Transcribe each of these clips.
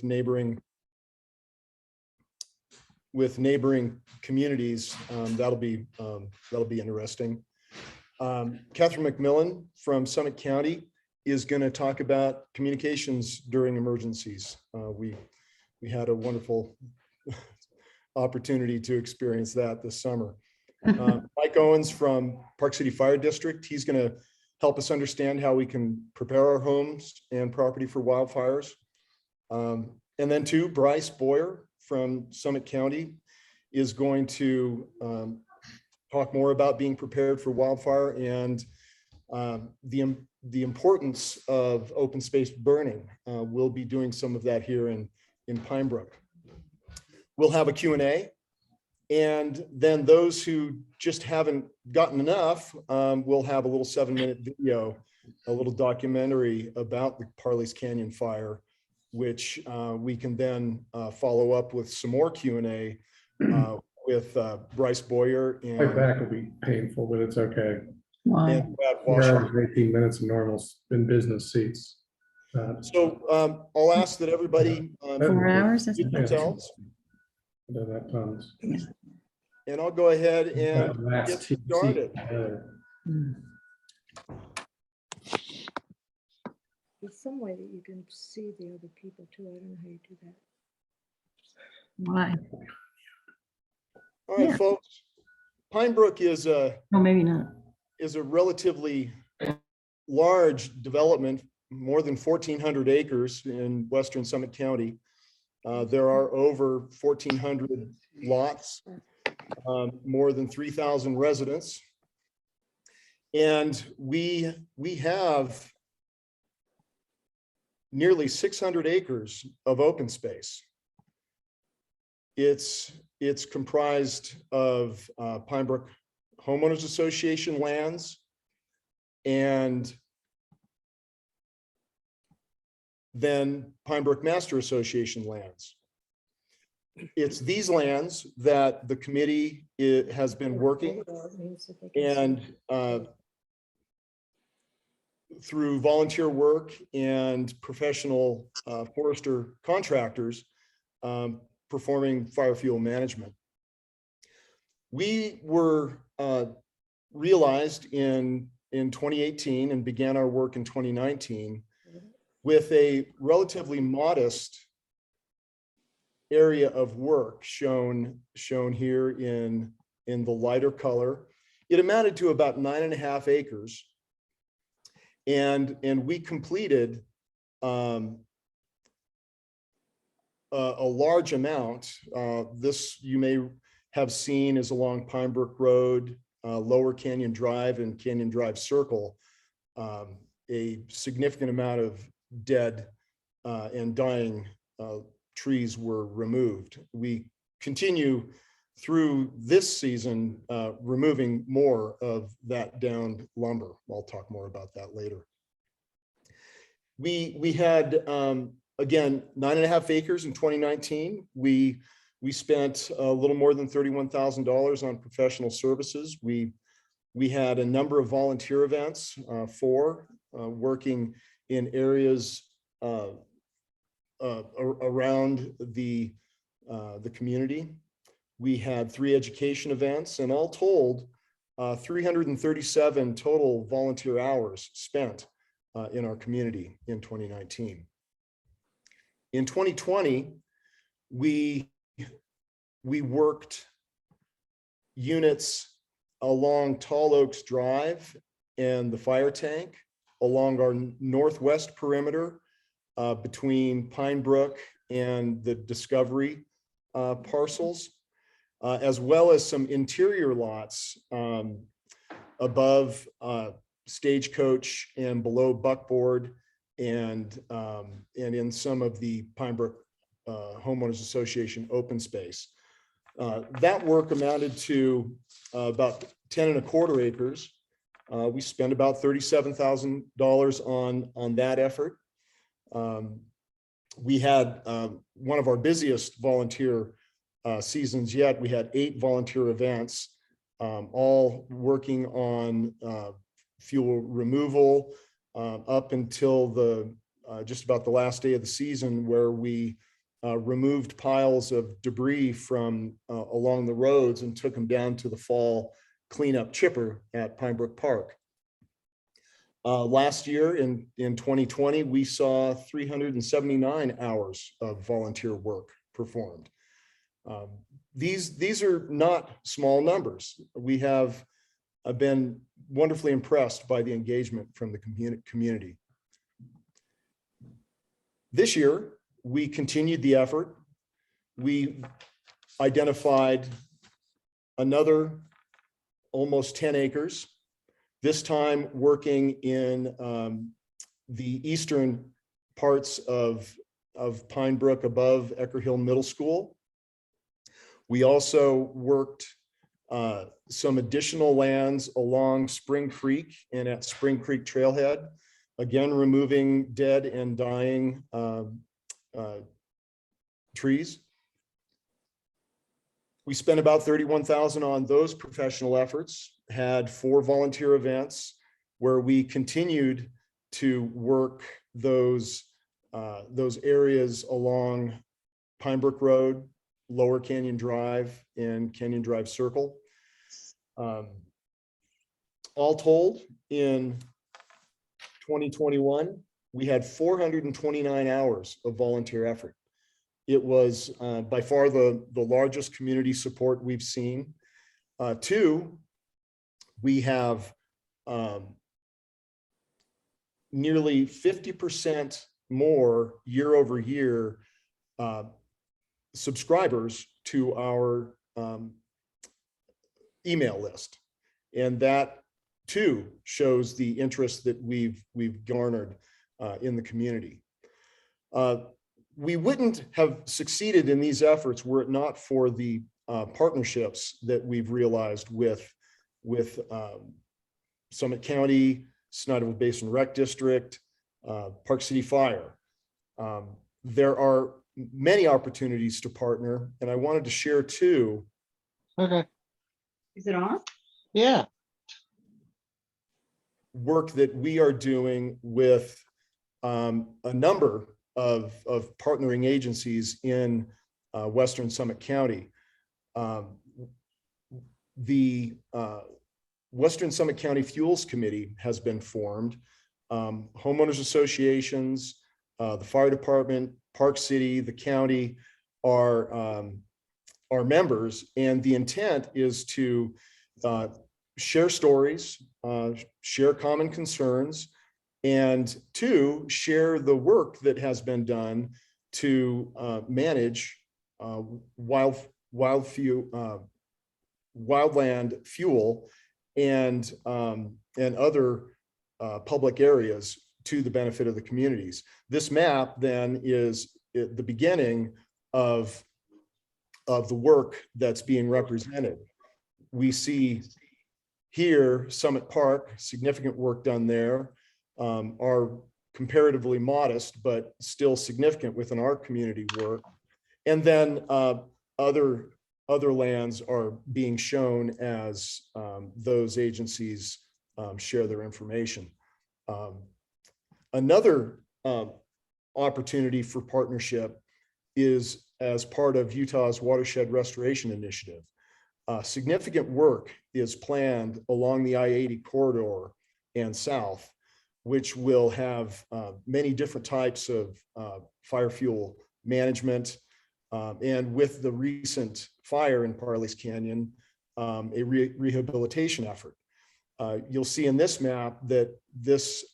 neighboring communities. That'll be interesting. KnowKathryn McMillan from Summit County is going to talk about communications during emergencies. We had a wonderful opportunity to experience that this summer. Mike Owens from Park City Fire District, he's going to help us understand how we can prepare our homes and property for wildfires. And then Bryce Boyer from Summit County is going to talk more about being prepared for wildfire and the importance of open space burning. We'll be doing some of that here in Pinebrook. We'll have a Q&A, and then those who just haven't gotten enough, we'll have a little 7-minute video, a little documentary about the Parleys Canyon fire, which we can then follow up with some more Q&A with Bryce Boyer. And my back will be painful, but it's okay. Why? And Brad 4 hours Washington. and 18 minutes of normal in business seats. So I'll ask that everybody 4 hours? That's mute themselves, that comes. and I'll go ahead and That's get started. There's some way that you can see the other people too. I don't know how you do that. Why? All right, Yeah. folks. Pinebrook is Oh, maybe not. a relatively large development, more than 1,400 acres in western Summit County. There are over 1,400 lots, more than 3,000 residents. And we have nearly 600 acres of open space. It's comprised of Pinebrook Homeowners Association lands and then Pinebrook Master Association lands. It's these lands that the committee has been working, and through volunteer work and professional forester contractors performing fire fuel management. We were realized in 2018 and began our work in 2019 with a relatively modest area of work shown here in the lighter color. It amounted to about 9.5 acres. And we completed a large amount. This you may have seen is along Pinebrook Road, Lower Canyon Drive and Canyon Drive Circle. A significant amount of dead and dying trees were removed. We continue through this season removing more of that downed lumber. I'll talk more about that later. We had again 9.5 acres in 2019. We spent a little more than $31,000 on professional services. We had a number of volunteer events, working in areas around the community. We had 3 education events, and all told, 337 total volunteer hours spent in our community in 2019. In 2020, we worked units along Tall Oaks Drive and the fire tank, along our northwest perimeter between Pinebrook and the Discovery parcels, as well as some interior lots above Stagecoach and below Buckboard, and in some of the Pinebrook Homeowners Association open space. That work amounted to about 10.25 acres. We spent about $37,000 on that effort. We had one of our busiest volunteer seasons yet. We had 8 volunteer events, all working on fuel removal up until just about the last day of the season, where we removed piles of debris from along the roads and took them down to the fall cleanup chipper at Pinebrook Park. Last year in 2020, we saw 379 hours of volunteer work performed. These are not small numbers. We have been wonderfully impressed by the engagement from the community. This year, we continued the effort. We identified another almost 10 acres, this time working in the eastern parts of Pinebrook above Ecker Hill Middle School. We also worked some additional lands along Spring Creek and at Spring Creek Trailhead, again, removing dead and dying trees. We spent about $31,000 on those professional efforts, had 4 volunteer events where we continued to work those areas along Pinebrook Road, Lower Canyon Drive, and Canyon Drive Circle. All told, in 2021, we had 429 hours of volunteer effort. It was by far the largest community support we've seen. 2, we have nearly 50% more year over year subscribers to our email list. And that too shows the interest that we've garnered in the community. We wouldn't have succeeded in these efforts were it not for the partnerships that we've realized with Summit County, Snyderville Basin Rec District, Park City Fire. There are many opportunities to partner, and I wanted to share 2. Okay. Is it on? Yeah. Work that we are doing with a number of partnering agencies in Western Summit County. The Western Summit County Fuels Committee has been formed. Homeowners associations, the fire department, Park City, the county are members, and the intent is to share stories, share common concerns, and 2, share the work that has been done to manage wildland fuel and other public areas to the benefit of the communities. This map then is the beginning of the work that's being represented. We see here Summit Park, significant work done there, are comparatively modest, but still significant within our community work. And then other lands are being shown as those agencies share their information. Another opportunity for partnership is as part of Utah's Watershed Restoration Initiative. Significant work is planned along the I-80 corridor and south, which will have many different types of fire fuel management. And with the recent fire in Parleys Canyon, a rehabilitation effort. You'll see in this map that this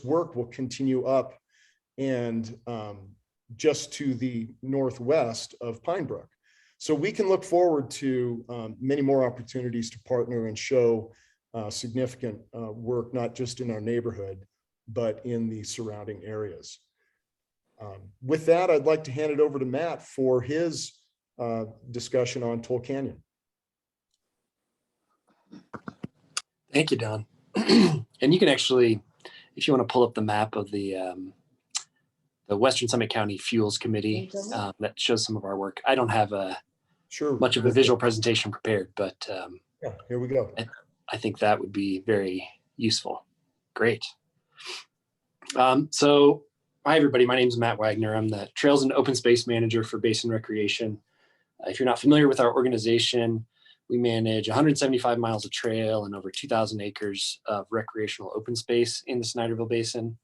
work will continue up and just to the northwest of Pinebrook. So we can look forward to many more opportunities to partner and show significant work, not just in our neighborhood, but in the surrounding areas. With that, I'd like to hand it over to Matt for his discussion on Toll Canyon. Thank you, Don. And you can actually, if you want to pull up the map of the Western Summit County Fuels Committee that shows some of our work. I don't have much of a visual presentation prepared, but yeah, here we go. I think that would be very useful. Great. So Hi, everybody. My name is Matt Wagoner. I'm the Trails and Open Space Manager for Basin Recreation. If you're not familiar with our organization, we manage 175 miles of trail and over 2,000 acres of recreational open space in the Snyderville Basin.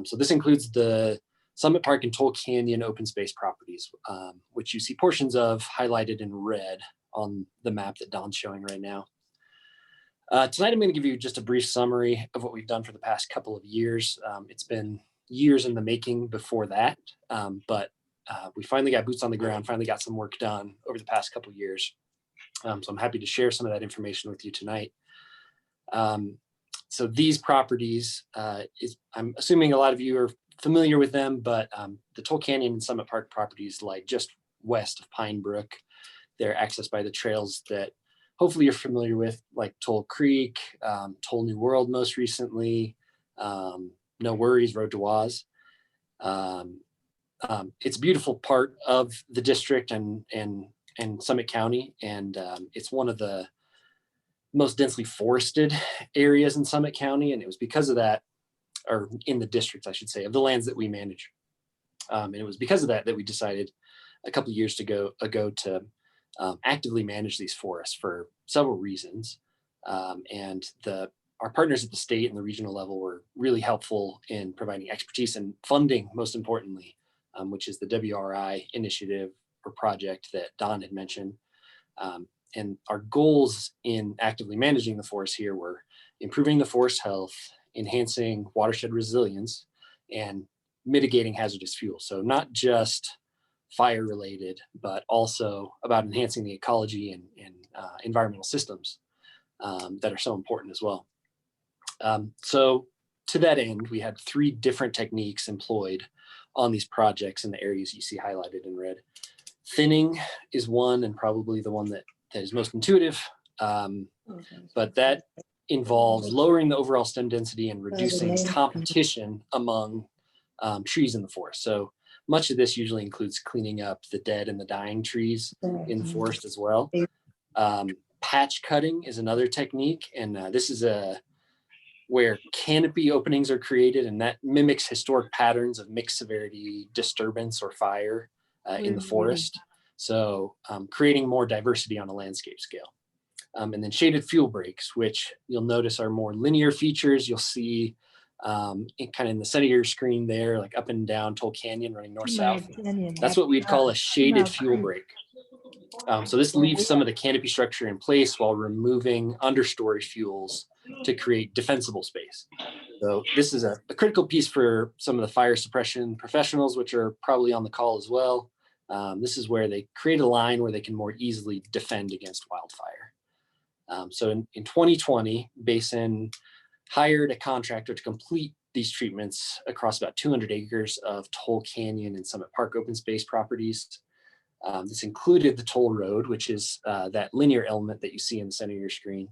So this includes the Summit Park and Toll Canyon open space properties, which you see portions of highlighted in red on the map that Don's showing right now. Tonight, I'm going to give you just a brief summary of what we've done for the past couple of years. It's been years in the making before that, but we finally got boots on the ground, finally got some work done over the past couple of years. So I'm happy to share some of that information with you tonight. So these properties, I'm assuming a lot of you are familiar with them, but the Toll Canyon and Summit Park properties lie just west of Pinebrook. They're accessed by the trails that hopefully you're familiar with, like Toll Creek, Toll New World most recently, No Worries, Road to Waz. It's a beautiful part of the district and Summit County, and it's one of the most densely forested areas in Summit County, and it was because of that, or in the district, I should say, of the lands that we manage. And it was because of that that we decided a couple of years ago to actively manage these forests for several reasons. And our partners at the state and the regional level were really helpful in providing expertise and funding, most importantly, which is the WRI initiative or project that Don had mentioned. And our goals in actively managing the forest here were improving the forest health, enhancing watershed resilience, and mitigating hazardous fuels. So not just fire related, but also about enhancing the ecology and environmental systems that are so important as well. So to that end, we had 3 different techniques employed on these projects in the areas you see highlighted in red. Thinning is one, and probably the one that is most intuitive, but that involves lowering the overall stem density and reducing competition among trees in the forest. So much of this usually includes cleaning up the dead and the dying trees in the forest as well. Patch cutting is another technique, and this is where canopy openings are created, and that mimics historic patterns of mixed severity disturbance or fire in the forest. So creating more diversity on a landscape scale. And then shaded fuel breaks, which you'll notice are more linear features. You'll see kind of in the center of your screen there, like up and down Toll Canyon running north-south. That's what we'd call a shaded fuel break. So this leaves some of the canopy structure in place while removing understory fuels to create defensible space. So this is a critical piece for some of the fire suppression professionals, which are probably on the call as well. This is where they create a line where they can more easily defend against wildfire. So in 2020, Basin hired a contractor to complete these treatments across about 200 acres of Toll Canyon and Summit Park open space properties. This included the toll road, which is that linear element that you see in the center of your screen.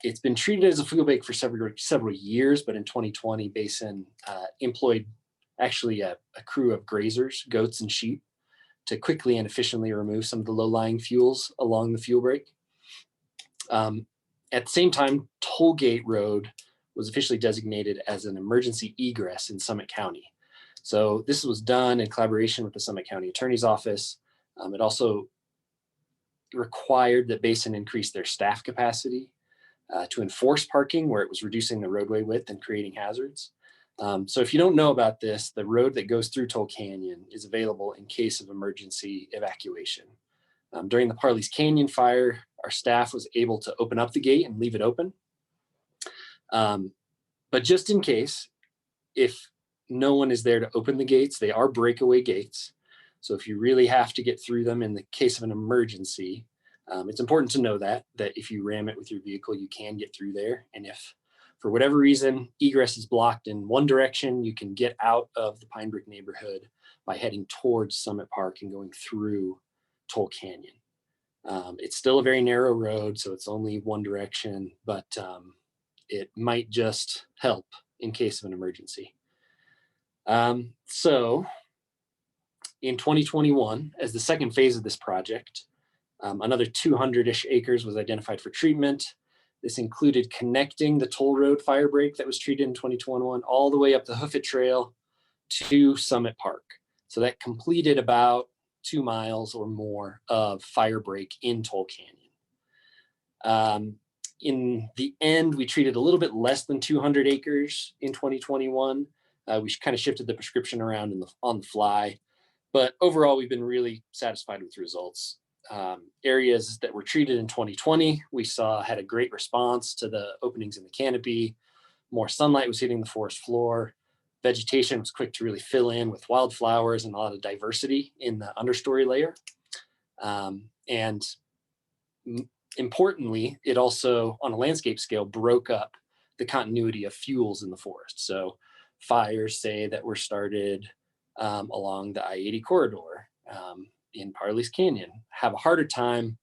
It's been treated as a fuel break for several years, but in 2020, Basin employed actually a crew of grazers, goats and sheep, to quickly and efficiently remove some of the low-lying fuels along the fuel break. At the same time, Tollgate Road was officially designated as an emergency egress in Summit County. So this was done in collaboration with the Summit County Attorney's Office. It also required that Basin increase their staff capacity to enforce parking where it was reducing the roadway width and creating hazards. So if you don't know about this, the road that goes through Toll Canyon is available in case of emergency evacuation. During the Parleys Canyon fire, our staff was able to open up the gate and leave it open. But just in case, if no one is there to open the gates, they are breakaway gates. So if you really have to get through them in the case of an emergency, it's important to know that if you ram it with your vehicle, you can get through there. And if for whatever reason, egress is blocked in one direction, you can get out of the Pinebrook neighborhood by heading towards Summit Park and going through Toll Canyon. It's still a very narrow road, so it's only one direction, but it might just help in case of an emergency. So in 2021, as the second phase of this project, another 200-ish acres was identified for treatment. This included connecting the toll road fire break that was treated in 2021 all the way up the Hoofit Trail to Summit Park. So that completed about 2 miles or more of fire break in Toll Canyon. In the end, we treated a little bit less than 200 acres in 2021. We kind of shifted the prescription around on the fly, but overall, we've been really satisfied with the results. Areas that were treated in 2020, we saw had a great response to the openings in the canopy. More sunlight was hitting the forest floor. Vegetation was quick to really fill in with wildflowers and a lot of diversity in the understory layer. Importantly, it also, on a landscape scale, broke up the continuity of fuels in the forest. So fires, say, that were started along the I-80 corridor in Parleys Canyon have a harder time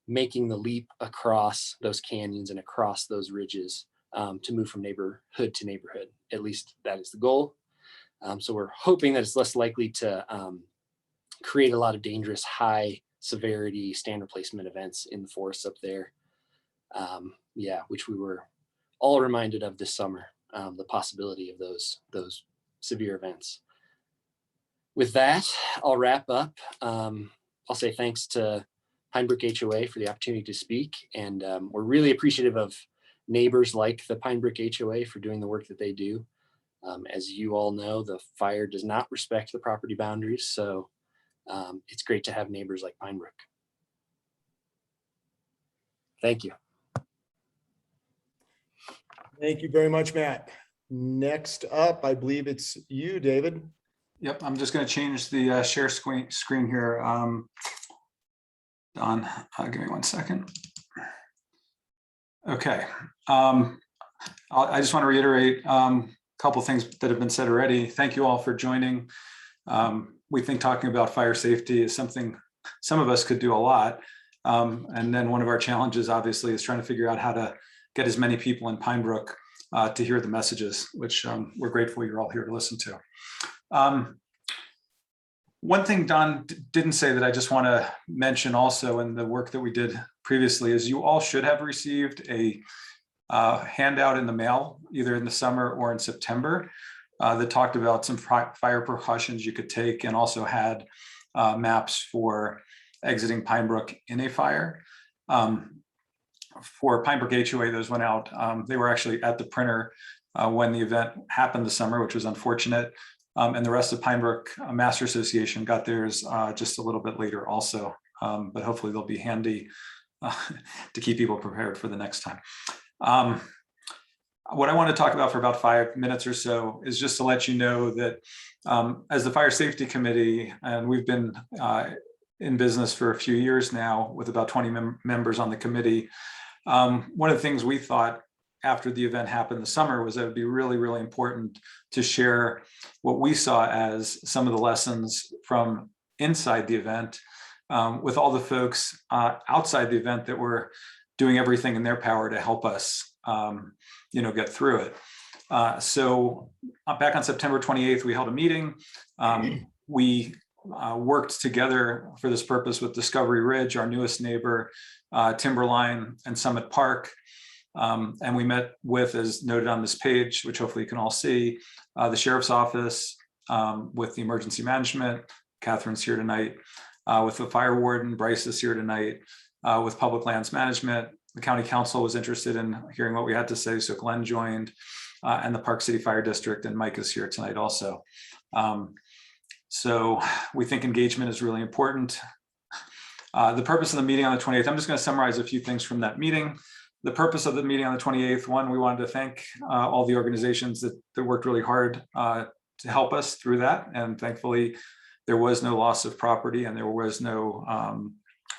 making the leap across those canyons and across those ridges to move from neighborhood to neighborhood. At least that is the goal. So we're hoping that it's less likely to create a lot of dangerous high severity stand replacement events in the forests up there. Which we were all reminded of this summer, the possibility of those severe events. With that, I'll wrap up. I'll say thanks to Pinebrook HOA for the opportunity to speak. And we're really appreciative of neighbors like the Pinebrook HOA for doing the work that they do. As you all know, the fire does not respect the property boundaries. So it's great to have neighbors like Pinebrook. Thank you. Thank you very much, Matt. Next up, I believe it's you, David. Yep, I'm just going to change the share screen here. Don, give me 1 second. Okay. I just want to reiterate a couple things that have been said already. Thank you all for joining. We think talking about fire safety is something some of us could do a lot. And then one of our challenges, obviously, is trying to figure out how to get as many people in Pinebrook to hear the messages, which we're grateful you're all here to listen to. One thing Don didn't say that I just want to mention also in the work that we did previously is you all should have received a handout in the mail, either in the summer or in September, that talked about some fire precautions you could take and also had maps for exiting Pinebrook in a fire. For Pinebrook HOA, those went out. They were actually at the printer when the event happened this summer, which was unfortunate. And the rest of Pinebrook Master Association got theirs just a little bit later also, but hopefully they'll be handy to keep people prepared for the next time. What I want to talk about for about 5 minutes or so is just to let you know that as the Fire Safety Committee, and we've been in business for a few years now with about 20 members on the committee, one of the things we thought after the event happened this summer was that it would be really, really important to share what we saw as some of the lessons from inside the event with all the folks outside the event that were doing everything in their power to help us get through it. So back on September 28th, we held a meeting. We worked together for this purpose with Discovery Ridge, our newest neighbor, Timberline, and Summit Park. And we met with, as noted on this page, which hopefully you can all see, the Sheriff's Office, with the Emergency Management. Katherine's here tonight. With the Fire Warden, Bryce is here tonight. With Public Lands Management, the County Council was interested in hearing what we had to say, so Glenn joined, and the Park City Fire District, and Mike is here tonight also. So we think engagement is really important. The purpose of the meeting on the 28th, I'm just going to summarize a few things from that meeting. The purpose of the meeting on the 28th, one, we wanted to thank all the organizations that worked really hard to help us through that. And thankfully, there was no loss of property and there was no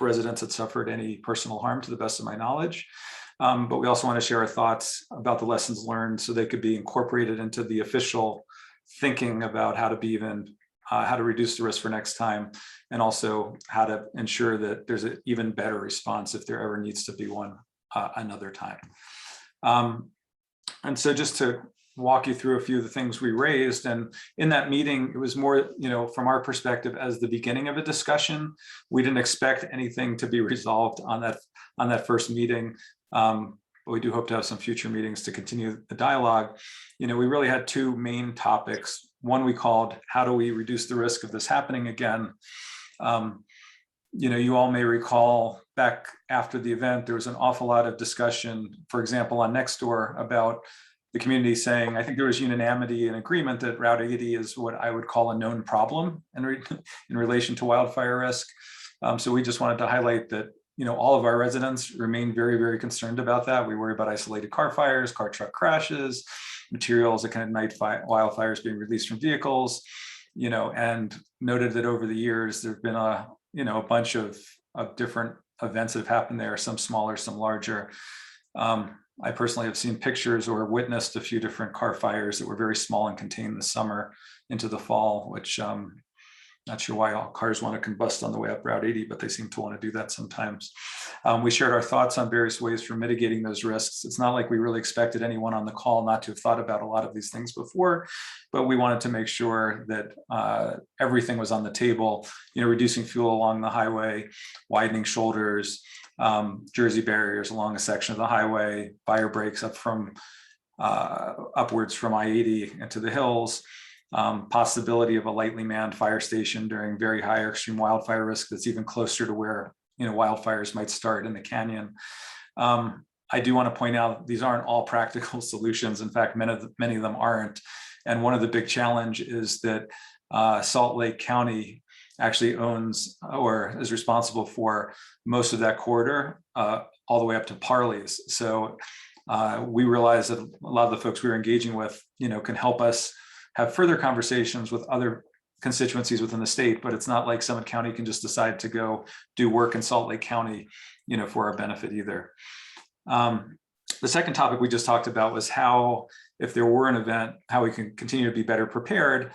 residents that suffered any personal harm to the best of my knowledge. But we also want to share our thoughts about the lessons learned so they could be incorporated into the official thinking about how to reduce the risk for next time, and also how to ensure that there's an even better response if there ever needs to be one another time. And so just to walk you through a few of the things we raised, and in that meeting, it was more, from our perspective as the beginning of a discussion. We didn't expect anything to be resolved on that first meeting, but but we do hope to have some future meetings to continue the dialogue. We really had two main topics. One we called, how do we reduce the risk of this happening again? You all may recall back after the event, there was an awful lot of discussion, for example, on Nextdoor about the community saying, I think there was unanimity and agreement that Route 80 is what I would call a known problem in relation to wildfire risk. So we just wanted to highlight that, all of our residents remain very, very concerned about that. We worry about isolated car fires, car truck crashes, materials that can ignite wildfires being released from vehicles, and noted that over the years, there've been a bunch of different events that have happened there, some smaller, some larger. I personally have seen pictures or witnessed a few different car fires that were very small and contained this summer into the fall, which not sure why all cars want to combust on the way up Route 80, but they seem to want to do that sometimes. We shared our thoughts on various ways for mitigating those risks. It's not like we really expected anyone on the call not to have thought about a lot of these things before, but we wanted to make sure that everything was on the table, reducing fuel along the highway, widening shoulders, Jersey barriers along a section of the highway, fire breaks upwards from I-80 into the hills, possibility of a lightly manned fire station during very high or extreme wildfire risk that's even closer to where wildfires might start in the canyon. I do want to point out these aren't all practical solutions. In fact, many of them aren't. And one of the big challenge is that Salt Lake County actually owns or is responsible for most of that corridor all the way up to Parleys. So we realize that a lot of the folks we were engaging with, can help us have further conversations with other constituencies within the state, but it's not like Summit County can just decide to go do work in Salt Lake County, for our benefit either. The second topic we just talked about was how, if there were an event, how we can continue to be better prepared.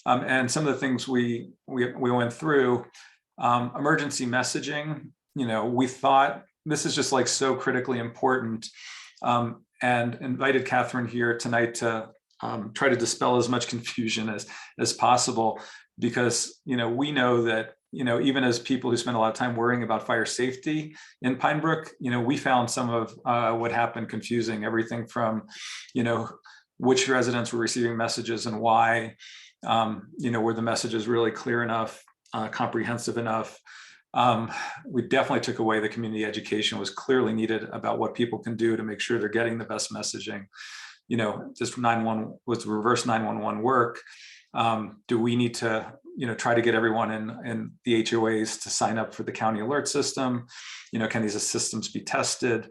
And some of the things we went through, emergency messaging, we thought this is just like so critically important, and invited Kathryn here tonight to try to dispel as much confusion as possible, because we know that even as people who spend a lot of time worrying about fire safety in Pinebrook, we found some of what happened confusing. Everything from which residents were receiving messages and why, were the messages really clear enough, comprehensive enough. We definitely took away the community education was clearly needed about what people can do to make sure they're getting the best messaging. Just 911 with reverse 911 work. Do we need to, try to get everyone in the HOAs to sign up for the county alert system? Can these systems be tested?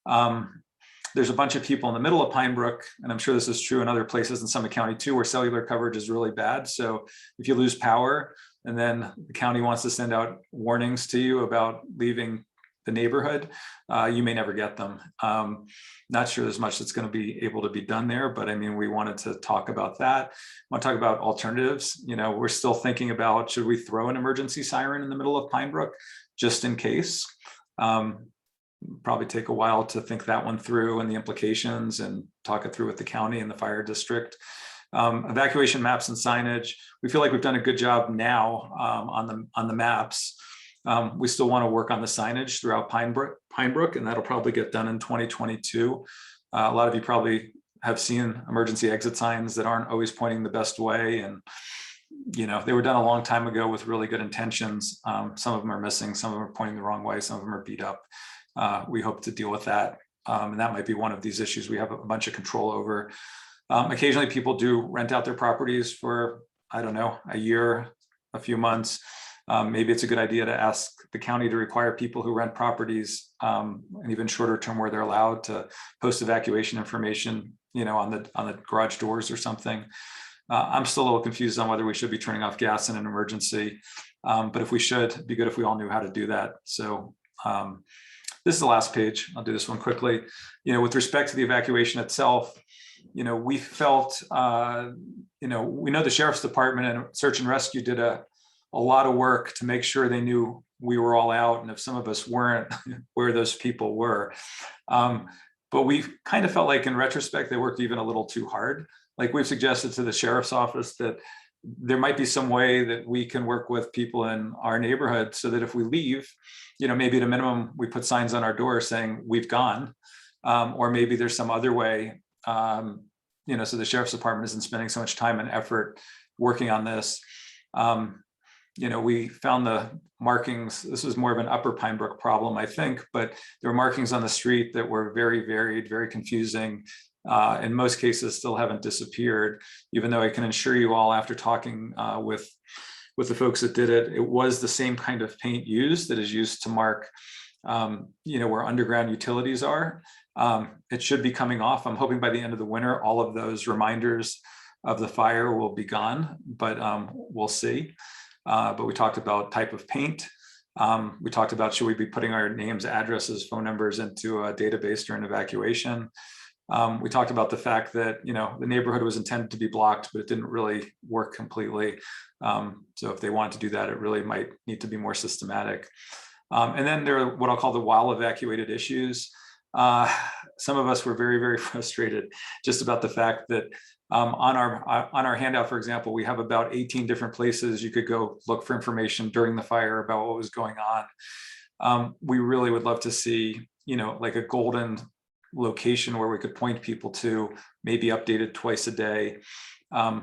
There's a bunch of people in the middle of Pinebrook, and I'm sure this is true in other places in Summit County too, where cellular coverage is really bad. So if you lose power and then the county wants to send out warnings to you about leaving the neighborhood, you may never get them. Not sure there's much that's going to be able to be done there, but I mean, we wanted to talk about that. I want to talk about alternatives. We're still thinking about, should we throw an emergency siren in the middle of Pinebrook just in case? Probably take a while to think that one through and the implications and talk it through with the county and the fire district. Evacuation maps and signage. We feel like we've done a good job now on the maps. We still want to work on the signage throughout Pinebrook, and that'll probably get done in 2022. A lot of you probably have seen emergency exit signs that aren't always pointing the best way. And, they were done a long time ago with really good intentions. Some of them are missing, some of them are pointing the wrong way, some of them are beat up. We hope to deal with that. And that might be one of these issues we have a bunch of control over. Occasionally people do rent out their properties for, I don't know, a year, a few months. Maybe it's a good idea to ask the county to require people who rent properties, and even shorter term where they're allowed to post evacuation information, on the garage doors or something. I'm still a little confused on whether we should be turning off gas in an emergency, but if we should, it'd be good if we all knew how to do that. So this is the last page. I'll do this one quickly. With respect to the evacuation itself, we felt, we know the Sheriff's Department and Search and Rescue did a lot of work to make sure they knew we were all out, and if some of us weren't, where those people were. But we kind of felt like in retrospect, they worked even a little too hard. Like we've suggested to the Sheriff's Office that there might be some way that we can work with people in our neighborhood so that if we leave, maybe at a minimum, we put signs on our door saying we've gone, or maybe there's some other way, you know, so the sheriff's department isn't spending so much time and effort working on this. You know, we found the markings. This was more of an upper Pinebrook problem, I think, but there were markings on the street that were very varied, very confusing. In most cases still haven't disappeared, even though I can assure you all, after talking with the folks that did it, it was the same kind of paint used that is used to mark, you know, where underground utilities are. It should be coming off. I'm hoping by the end of the winter, all of those reminders of the fire will be gone, but we'll see. But we talked about type of paint. We talked about, should we be putting our names, addresses, phone numbers into a database during evacuation? We talked about the fact that, you know, the neighborhood was intended to be blocked, but it didn't really work completely. So if they want to do that, it really might need to be more systematic. And then there are what I'll call the while evacuated issues. Some of us were very, very frustrated just about the fact that on our handout, for example, we have about 18 different places you could go look for information during the fire about what was going on. We really would love to see, you know, like a golden location where we could point people to, maybe updated twice a day. I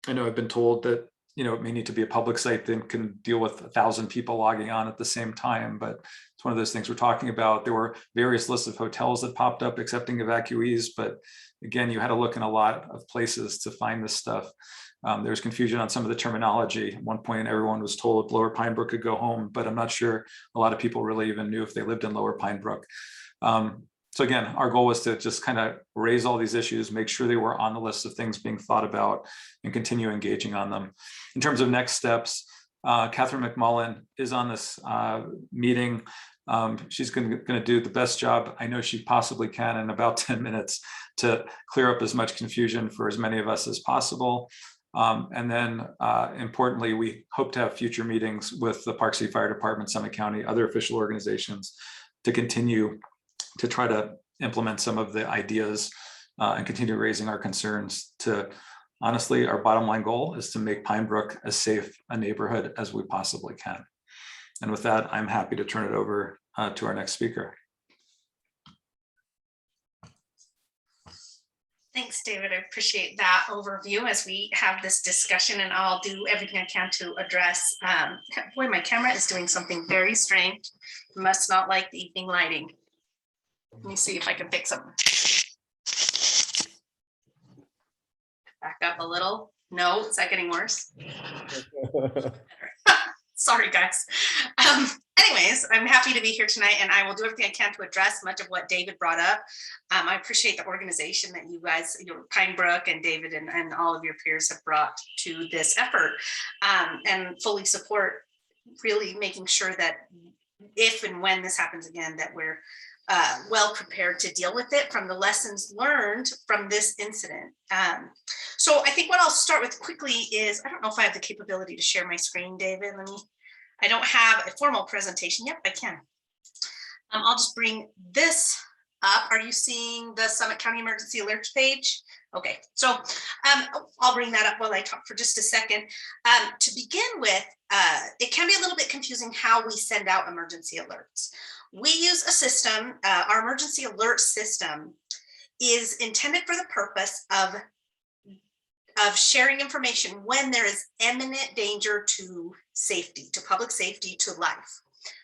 know I've been told that, you know, it may need to be a public site that can deal with 1,000 people logging on at the same time, but it's one of those things we're talking about. There were various lists of hotels that popped up accepting evacuees, but again, you had to look in a lot of places to find this stuff. There's confusion on some of the terminology. At one point, everyone was told Lower Pinebrook could go home, but I'm not sure a lot of people really even knew if they lived in Lower Pinebrook. So again, our goal was to just kind of raise all these issues, make sure they were on the list of things being thought about, and continue engaging on them. In terms of next steps, KnowKathryn McMillan is on this meeting. She's going to do the best job I know she possibly can in about 10 minutes to clear up as much confusion for as many of us as possible. And then importantly, we hope to have future meetings with the Park City Fire Department, Summit County, other official organizations to continue to try to implement some of the ideas and continue raising our concerns. To honestly, our bottom line goal is to make Pinebrook as safe a neighborhood as we possibly can. And with that, I'm happy to turn it over to our next speaker. Thanks, David. I appreciate that overview as we have this discussion, and I'll do everything I can to address. Boy, my camera is doing something very strange. Must not like the evening lighting. Let me see if I can fix them. Back up a little. No, is that getting worse? Sorry, guys. Anyways, I'm happy to be here tonight, and I will do everything I can to address much of what David brought up. I appreciate the organization that you guys, your Pinebrook and David and all of your peers have brought to this effort, and fully support really making sure that if and when this happens again, that we're well prepared to deal with it from the lessons learned from this incident. So I think what I'll start with quickly is, I don't know if I have the capability to share my screen, David. I don't have a formal presentation. Yep, I can. I'll just bring this up. Are you seeing the Summit County Emergency Alerts page? Okay, so I'll bring that up while I talk for just a second. To begin with, it can be a little bit confusing how we send out emergency alerts. We use a system, our emergency alert system is intended for the purpose of sharing information when there is imminent danger to safety, to public safety, to life.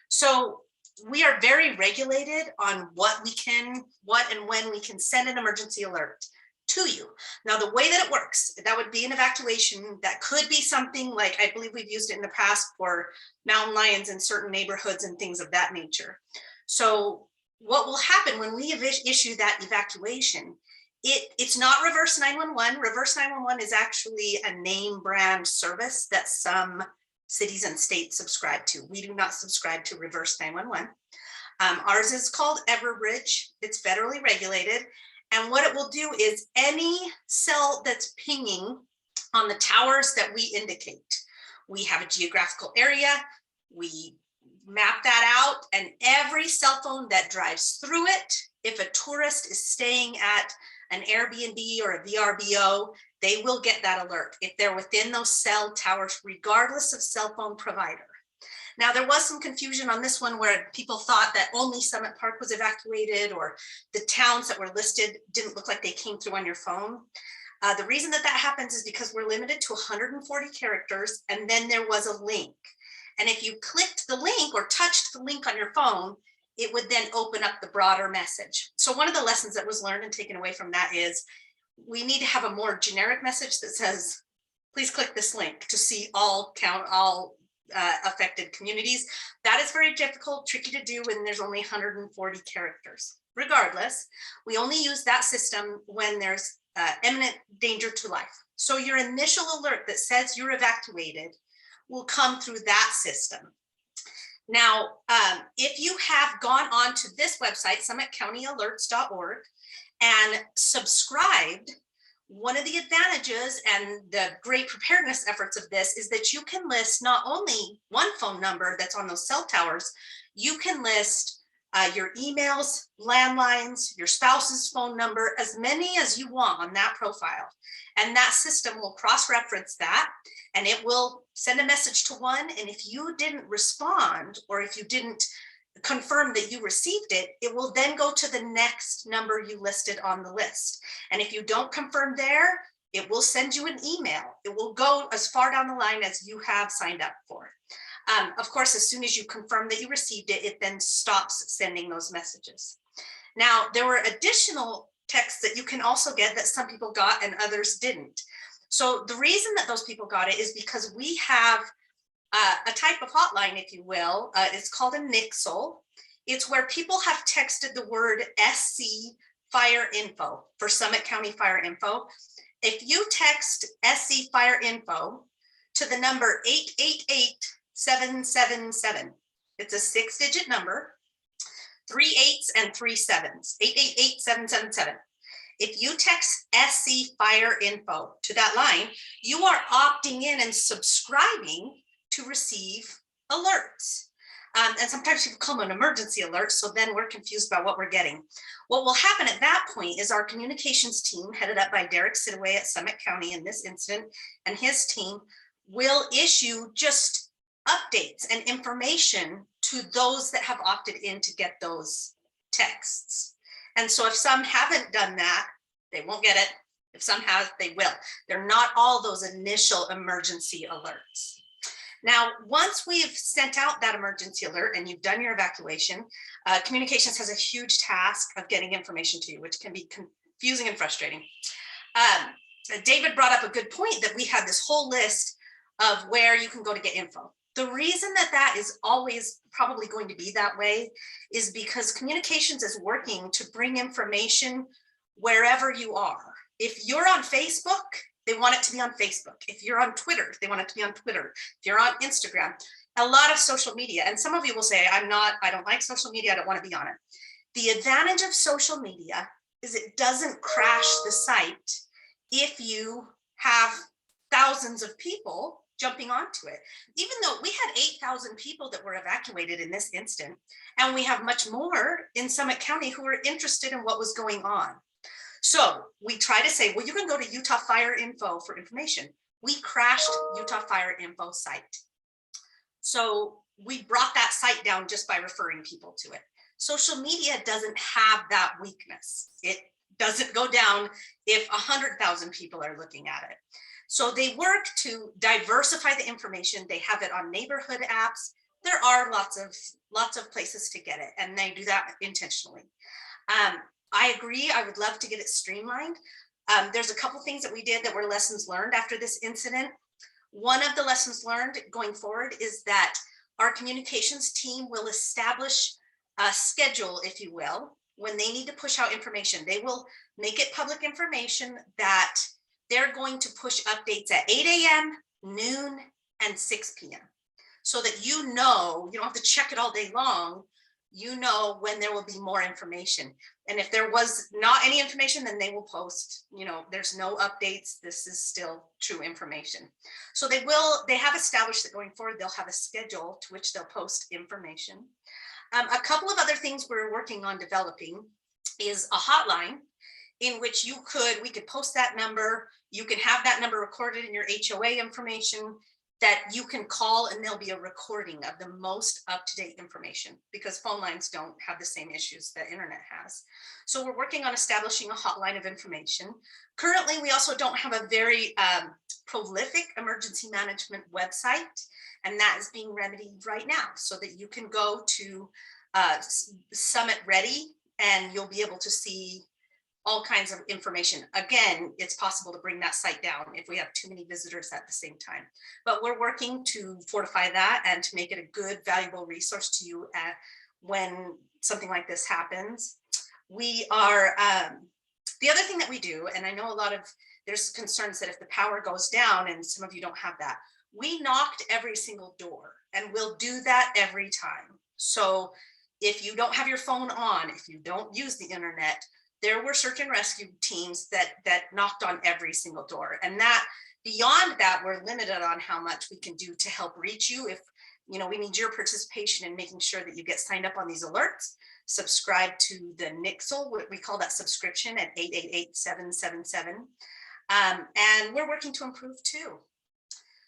So we are very regulated on what and when we can send an emergency alert to you. Now, the way that it works, that would be an evacuation. That could be something like, I believe we've used it in the past for mountain lions in certain neighborhoods and things of that nature. So what will happen when we issue that evacuation, it's not reverse 911. Reverse 911 is actually a name brand service that some cities and states subscribe to. We do not subscribe to reverse 911. Ours is called Everbridge. It's federally regulated. And what it will do is any cell that's pinging on the towers that we indicate, we have a geographical area, we map that out, and every cell phone that drives through it, if a tourist is staying at an Airbnb or a VRBO, they will get that alert if they're within those cell towers, regardless of cell phone provider. Now, there was some confusion on this one where people thought that only Summit Park was evacuated, or the towns that were listed didn't look like they came through on your phone. The reason that happens is because we're limited to 140 characters, and then there was a link. And if you clicked the link or touched the link on your phone, it would then open up the broader message. So one of the lessons that was learned and taken away from that is we need to have a more generic message that says, please click this link to see all affected communities. That is very difficult, tricky to do when there's only 140 characters. Regardless, we only use that system when there's imminent danger to life. So your initial alert that says you're evacuated will come through that system. Now, if you have gone on to this website, summitcountyalerts.org, and subscribed, one of the advantages and the great preparedness efforts of this is that you can list not only one phone number that's on those cell towers, you can list your emails, landlines, your spouse's phone number, as many as you want on that profile. And that system will cross-reference that, and it will send a message to one. And if you didn't respond, or if you didn't confirm that you received it, it will then go to the next number you listed on the list. And if you don't confirm there, it will send you an email. It will go as far down the line as you have signed up for. Of course, as soon as you confirm that you received it, it then stops sending those messages. Now, there were additional texts that you can also get that some people got and others didn't. So the reason that those people got it is because we have a type of hotline, if you will. It's called a Nixle. It's where people have texted the word SC Fire Info for Summit County Fire Info. If you text SC Fire Info to the number 888-777, it's a 6-digit number, 3 8s and 3 7s, 888-777. If you text SC Fire Info to that line, you are opting in and subscribing to receive alerts. And sometimes people call them an emergency alert, so then we're confused about what we're getting. What will happen at that point is our communications team, headed up by Derek Sidaway at Summit County in this incident, and his team will issue just updates and information to those that have opted in to get those texts. And so if some haven't done that, they won't get it. If some have, they will. They're not all those initial emergency alerts. Now, once we've sent out that emergency alert and you've done your evacuation, communications has a huge task of getting information to you, which can be confusing and frustrating. David brought up a good point that we had this whole list of where you can go to get info. The reason that is always probably going to be that way is because communications is working to bring information wherever you are. If you're on Facebook, they want it to be on Facebook. If you're on Twitter, they want it to be on Twitter. If you're on Instagram, a lot of social media. And some of you will say, I don't like social media. I don't want to be on it. The advantage of social media is it doesn't crash the site if you have thousands of people jumping onto it. Even though we had 8,000 people that were evacuated in this instant, and we have much more in Summit County who were interested in what was going on. So we try to say, well, you can go to Utah Fire Info for information. We crashed Utah Fire Info site. So we brought that site down just by referring people to it. Social media doesn't have that weakness. It doesn't go down if 100,000 people are looking at it. So they work to diversify the information. They have it on neighborhood apps. There are lots of places to get it, and they do that intentionally. I agree. I would love to get it streamlined. There's a couple things that we did that were lessons learned after this incident. One of the lessons learned going forward is that our communications team will establish a schedule, if you will, when they need to push out information. They will make it public information that they're going to push updates at 8 a.m., noon, and 6 p.m. so that you don't have to check it all day long. You know when there will be more information. And if there was not any information, then they will post, there's no updates. This is still true information. So they have established that going forward, they'll have a schedule to which they'll post information. A couple of other things we're working on developing is a hotline in which we could post that number. You can have that number recorded in your HOA information. that you can call and there'll be a recording of the most up-to-date information, because phone lines don't have the same issues that internet has. So we're working on establishing a hotline of information. Currently, we also don't have a very prolific emergency management website, and that is being remedied right now so that you can go to Summit Ready and you'll be able to see all kinds of information. Again, it's possible to bring that site down if we have too many visitors at the same time. But we're working to fortify that and to make it a good, valuable resource to you when something like this happens. We are, the other thing that we do, and I know there's concerns that if the power goes down, and some of you don't have that, we knocked every single door, and we'll do that every time. So if you don't have your phone on, if you don't use the internet, there were search and rescue teams that knocked on every single door. And that beyond that, we're limited on how much we can do to help reach you. If we need your participation in making sure that you get signed up on these alerts, subscribe to the Nixle, what we call that subscription at 888-777. And we're working to improve too.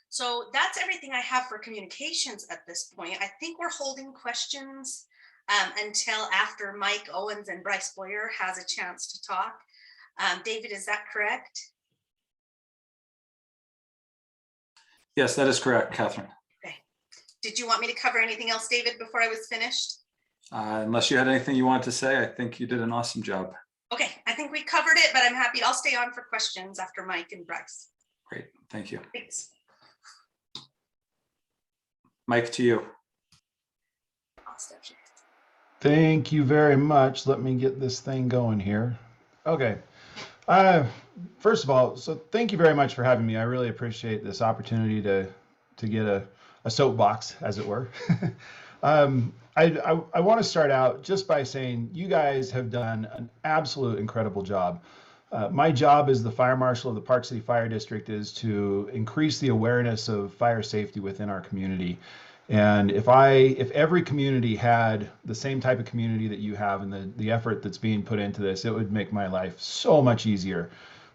So that's everything I have for communications at this point. I think we're holding questions until after Mike Owens and Bryce Boyer has a chance to talk. David, is that correct? Yes, that is correct, Catherine. Okay. Did you want me to cover anything else, David, before I was finished? Unless you had anything you wanted to say, I think you did an awesome job. Okay, I think we covered it, but I'm happy. I'll stay on for questions after Mike and Bryce. Great, thank you. Thanks. Mike, to you. I'll step you. Thank you very much. Let me get this thing going here. Okay. First of all, so thank you very much for having me. I really appreciate this opportunity to get a soapbox, as it were. I want to start out just by saying you guys have done an absolute incredible job. My job as the fire marshal of the Park City Fire District is to increase the awareness of fire safety within our community. And if every community had the same type of community that you have and the effort that's being put into this, it would make my life so much easier.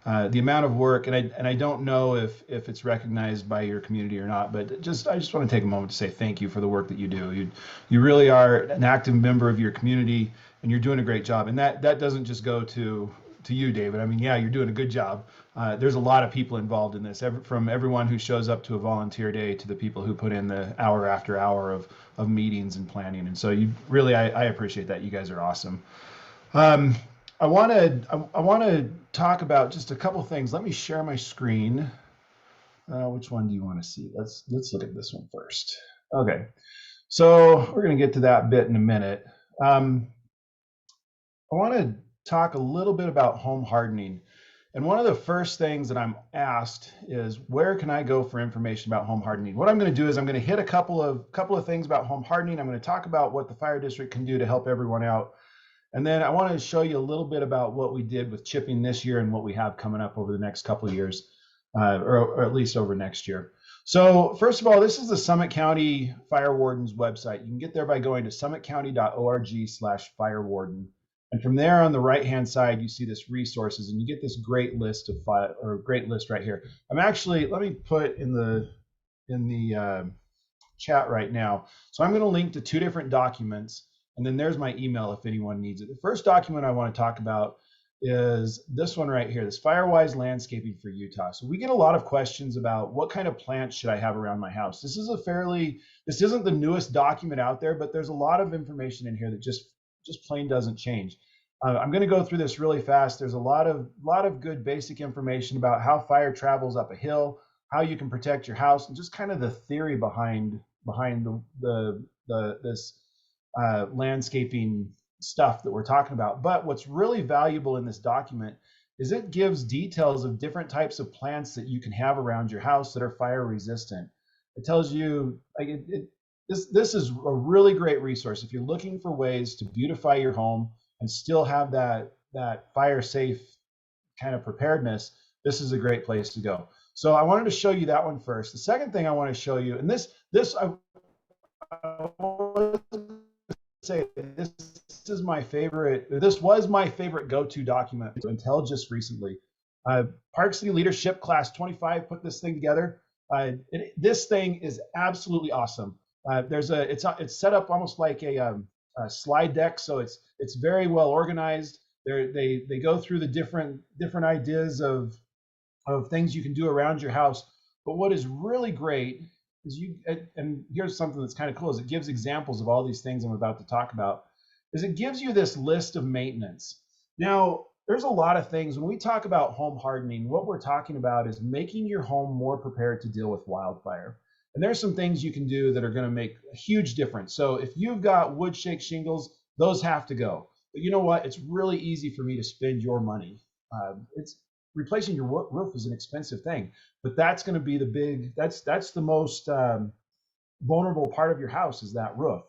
The amount of work, and I don't know if it's recognized by your community or not, but I just want to take a moment to say thank you for the work that you do. You really are an active member of your community, and you're doing a great job. And that doesn't just go to you, David. I mean, yeah, you're doing a good job. There's a lot of people involved in this, from everyone who shows up to a volunteer day to the people who put in the hour after hour of meetings and planning. And so I appreciate that. You guys are awesome. I want to talk about just a couple things. Let me share my screen. Which one do you want to see? Let's look at this one first. Okay, so we're going to get to that bit in a minute. I want to talk a little bit about home hardening. And one of the first things that I'm asked is, where can I go for information about home hardening? What I'm going to do is I'm going to hit a couple of things about home hardening. I'm going to talk about what the fire district can do to help everyone out. And then I want to show you a little bit about what we did with chipping this year and what we have coming up over the next couple of years, or at least over next year. So first of all, this is the Summit County Fire Warden's website. You can get there by going to summitcounty.org/firewarden. And from there on the right-hand side, you see this resources, and you get this great list right here. Let me put in the chat right now. So I'm going to link to 2 different documents, and then there's my email if anyone needs it. The first document I want to talk about is this one right here, this Firewise Landscaping for Utah. So we get a lot of questions about what kind of plants should I have around my house. This isn't the newest document out there, but there's a lot of information in here that just plain doesn't change. I'm going to go through this really fast. There's a lot of good basic information about how fire travels up a hill, how you can protect your house, and just kind of the theory behind this landscaping stuff that we're talking about. But what's really valuable in this document is it gives details of different types of plants that you can have around your house that are fire resistant. It tells you, this is a really great resource if you're looking for ways to beautify your home and still have that fire safe kind of preparedness. This is a great place to go. So I wanted to show you that one first. The second thing I want to show you, and this is my favorite. This was my favorite go-to document until just recently. Park City Leadership Class 25 put this thing together. This thing is absolutely awesome. It's set up almost like a slide deck, so it's very well organized. They go through the different ideas of things you can do around your house. But what is really great is and here's something that's kind of cool, is it gives examples of all these things I'm about to talk about, is it gives you this list of maintenance. Now, there's a lot of things when we talk about home hardening, what we're talking about is making your home more prepared to deal with wildfire. And there's some things you can do that are going to make a huge difference. So if you've got wood shake shingles, those have to go. But you know what? It's really easy for me to spend your money. It's replacing your roof is an expensive thing, but that's going to be that's the most vulnerable part of your house, is that roof.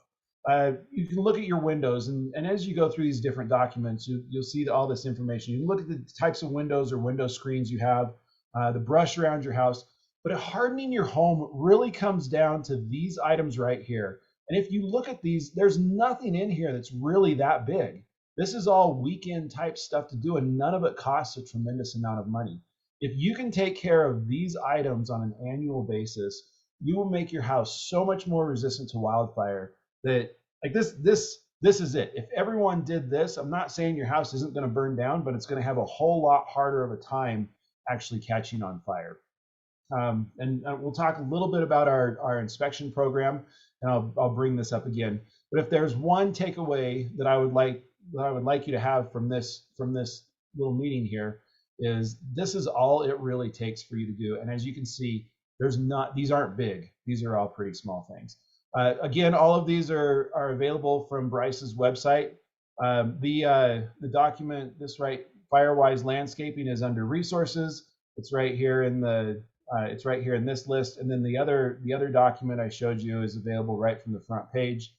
You can look at your windows, and as you go through these different documents, you'll see all this information. You can look at the types of windows or window screens you have, the brush around your house. But hardening your home really comes down to these items right here. And if you look at these, there's nothing in here that's really that big. This is all weekend type stuff to do, and none of it costs a tremendous amount of money. If you can take care of these items on an annual basis, you will make your house so much more resistant to wildfire that, like, this is it. If everyone did this, I'm not saying your house isn't going to burn down, but it's going to have a whole lot harder of a time actually catching on fire. And we'll talk a little bit about our inspection program, and I'll bring this up again. But if there's one takeaway that I would like you to have from this little meeting here, is this is all it really takes for you to do. And as you can see, these aren't big. These are all pretty small things. Again, all of these are available from Bryce's website. The document, Firewise Landscaping, is under resources. It's right here in this list. And then the other document I showed you is available right from the front page.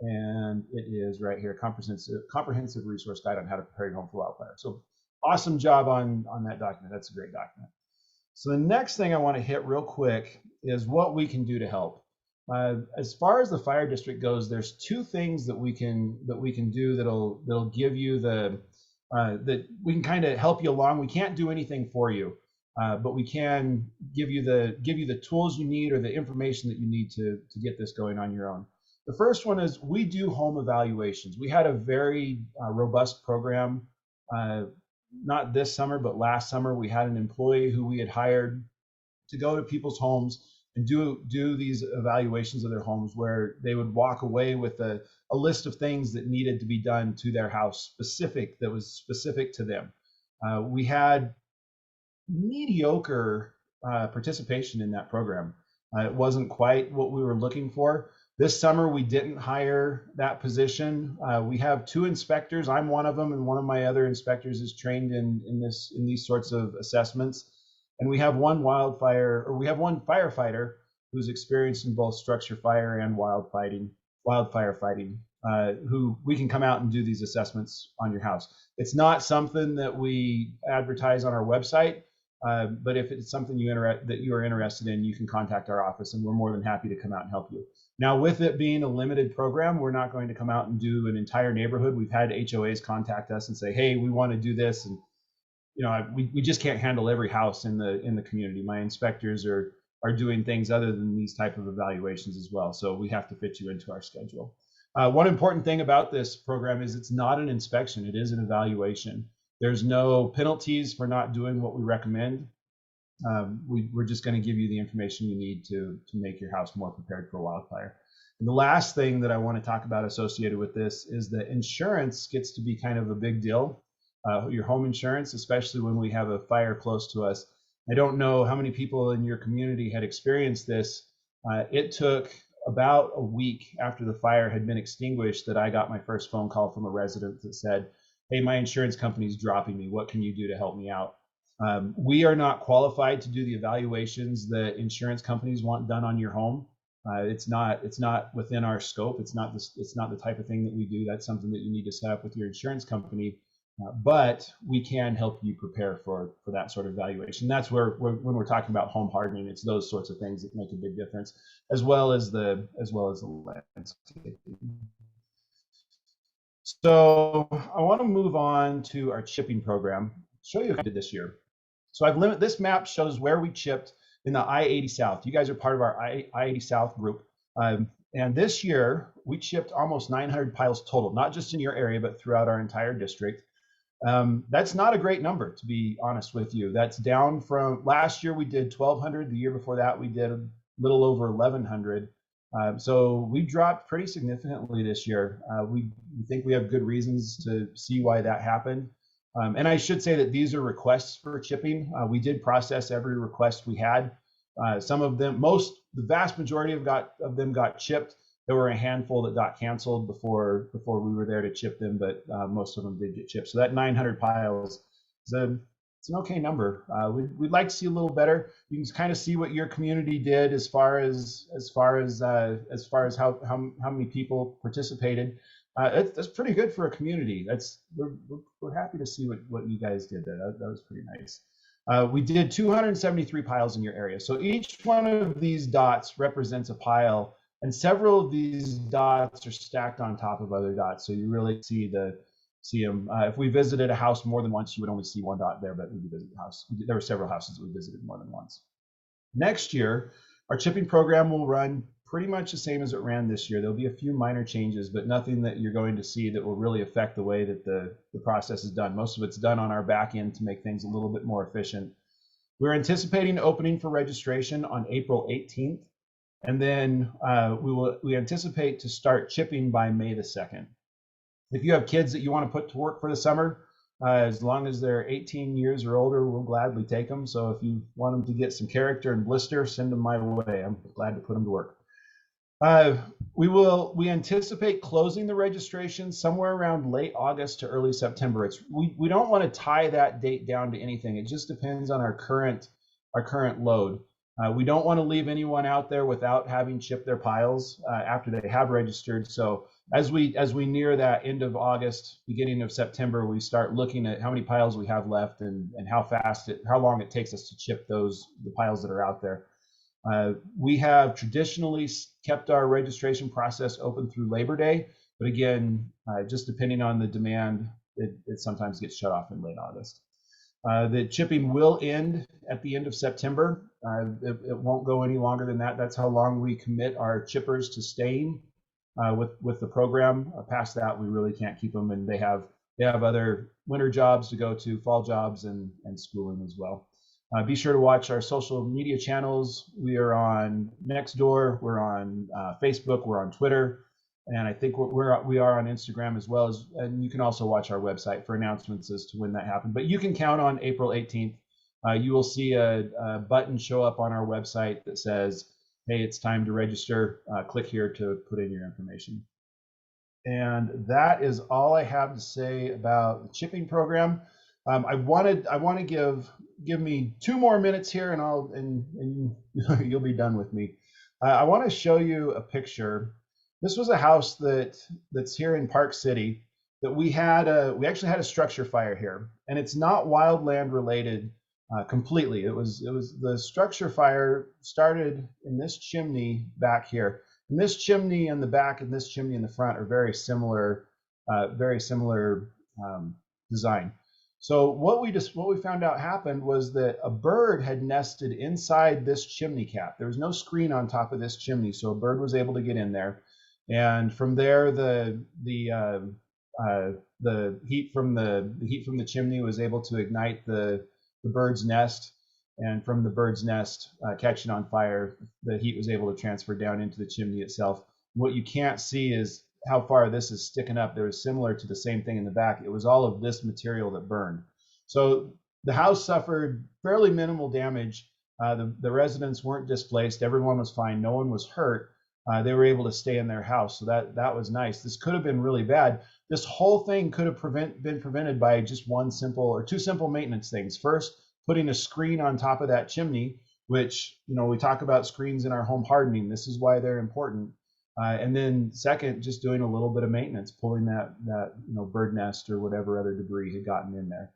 And it is right here, comprehensive resource guide on how to prepare your home for wildfire. So awesome job on that document. That's a great document. So the next thing I want to hit real quick is what we can do to help. As far as the fire district goes, there's two things that we can do that'll give you that we can kind of help you along. We can't do anything for you, but we can give you the tools you need, or the information that you need to get this going on your own. The first one is we do home evaluations. We had a very robust program, not this summer, but last summer. We had an employee who we had hired to go to people's homes and do these evaluations of their homes, where they would walk away with a list of things that needed to be done to their house, that was specific to them. We had mediocre participation in that program. It wasn't quite what we were looking for. This summer, we didn't hire that position. We have two inspectors. I'm one of them, and one of my other inspectors is trained in these sorts of assessments. And we have one firefighter who's experienced in both structure fire and wildfire fighting, who we can come out and do these assessments on your house. It's not something that we advertise on our website, but if it's something that you are interested in, you can contact our office, and we're more than happy to come out and help you. Now, with it being a limited program, we're not going to come out and do an entire neighborhood. We've had HOAs contact us and say, hey, we want to do this, and we just can't handle every house in the community. My inspectors are doing things other than these type of evaluations as well, so we have to fit you into our schedule. One important thing about this program is it's not an inspection, it is an evaluation. There's no penalties for not doing what we recommend. We're just going to give you the information you need to make your house more prepared for wildfire. And the last thing that I want to talk about associated with this is that insurance gets to be kind of a big deal. Your home insurance, especially when we have a fire close to us. I don't know how many people in your community had experienced this. It took about a week after the fire had been extinguished that I got my first phone call from a resident that said, hey, my insurance company's dropping me. What can you do to help me out? We are not qualified to do the evaluations that insurance companies want done on your home. It's not within our scope. It's not the type of thing that we do. That's something that you need to set up with your insurance company. But we can help you prepare for that sort of evaluation. That's where when we're talking about home hardening, it's those sorts of things that make a big difference, as well as the landscaping. So I want to move on to our chipping program. Show you what I did this year. So this map shows where we chipped in the I-80 South. You guys are part of our I-80 South group. And this year, we chipped almost 900 piles total, not just in your area, but throughout our entire district. That's not a great number, to be honest with you. That's down from last year, we did 1,200. The year before that, we did a little over 1,100. So we dropped pretty significantly this year. We think we have good reasons to see why that happened. And I should say that these are requests for chipping. We did process every request we had. Some of them, the vast majority of them got chipped. There were a handful that got canceled before we were there to chip them, but most of them did get chipped. So that 900 piles is it's an okay number. We'd like to see a little better. You can kind of see what your community did as far as how many people participated. That's pretty good for a community. We're happy to see what you guys did there. That was pretty nice. We did 273 piles in your area. So each one of these dots represents a pile, and several of these dots are stacked on top of other dots. So you really see them. If we visited a house more than once, you would only see one dot there, but we visited the house. There were several houses that we visited more than once. Next year, our chipping program will run pretty much the same as it ran this year. There'll be a few minor changes, but nothing that you're going to see that will really affect the way that the process is done. Most of it's done on our back end to make things a little bit more efficient. We're anticipating opening for registration on April 18th, and then we anticipate to start chipping by May the 2nd. If you have kids that you want to put to work for the summer, as long as they're 18 years or older, we'll gladly take them. So if you want them to get some character and blister, send them my way. I'm glad to put them to work. We anticipate closing the registration somewhere around late August to early September. We don't want to tie that date down to anything. It just depends on our current load. We don't want to leave anyone out there without having chipped their piles after they have registered. So as we near that end of August, beginning of September, we start looking at how many piles we have left and how long it takes us to chip the piles that are out there. We have traditionally kept our registration process open through Labor Day, but again, just depending on the demand, it sometimes gets shut off in late August. The chipping will end at the end of September. It won't go any longer than that. That's how long we commit our chippers to staying with the program. Past that, we really can't keep them, and they have other winter jobs to go to, fall jobs, and schooling as well. Be sure to watch our social media channels. We are on Nextdoor, we're on Facebook, we're on Twitter, and I think we are on Instagram as well. And you can also watch our website for announcements as to when that happened. But you can count on April 18th. You will see a button show up on our website that says, hey, it's time to register. Click here to put in your information. And that is all I have to say about the chipping program. I want to give me 2 more minutes here, and you'll be done with me. I want to show you a picture. This was a house that's here in Park City that we actually had a structure fire here, and it's not wildland related completely. It was the structure fire started in this chimney back here, and this chimney in the back and this chimney in the front are very similar design. So what we found out happened was that a bird had nested inside this chimney cap. There was no screen on top of this chimney, so a bird was able to get in there, and from there the heat from the chimney was able to ignite the bird's nest, and from the bird's nest catching on fire, the heat was able to transfer down into the chimney itself. What you can't see is how far this is sticking up. There was similar to the same thing in the back. It was all of this material that burned. So the house suffered fairly minimal damage. The residents weren't displaced. Everyone was fine. No one was hurt. They were able to stay in their house. So that was nice. This could have been really bad. This whole thing could have been prevented by just 2 simple maintenance things. First, putting a screen on top of that chimney, which, we talk about screens in our home hardening. This is why they're important. And then second, just doing a little bit of maintenance, pulling that bird nest or whatever other debris had gotten in there.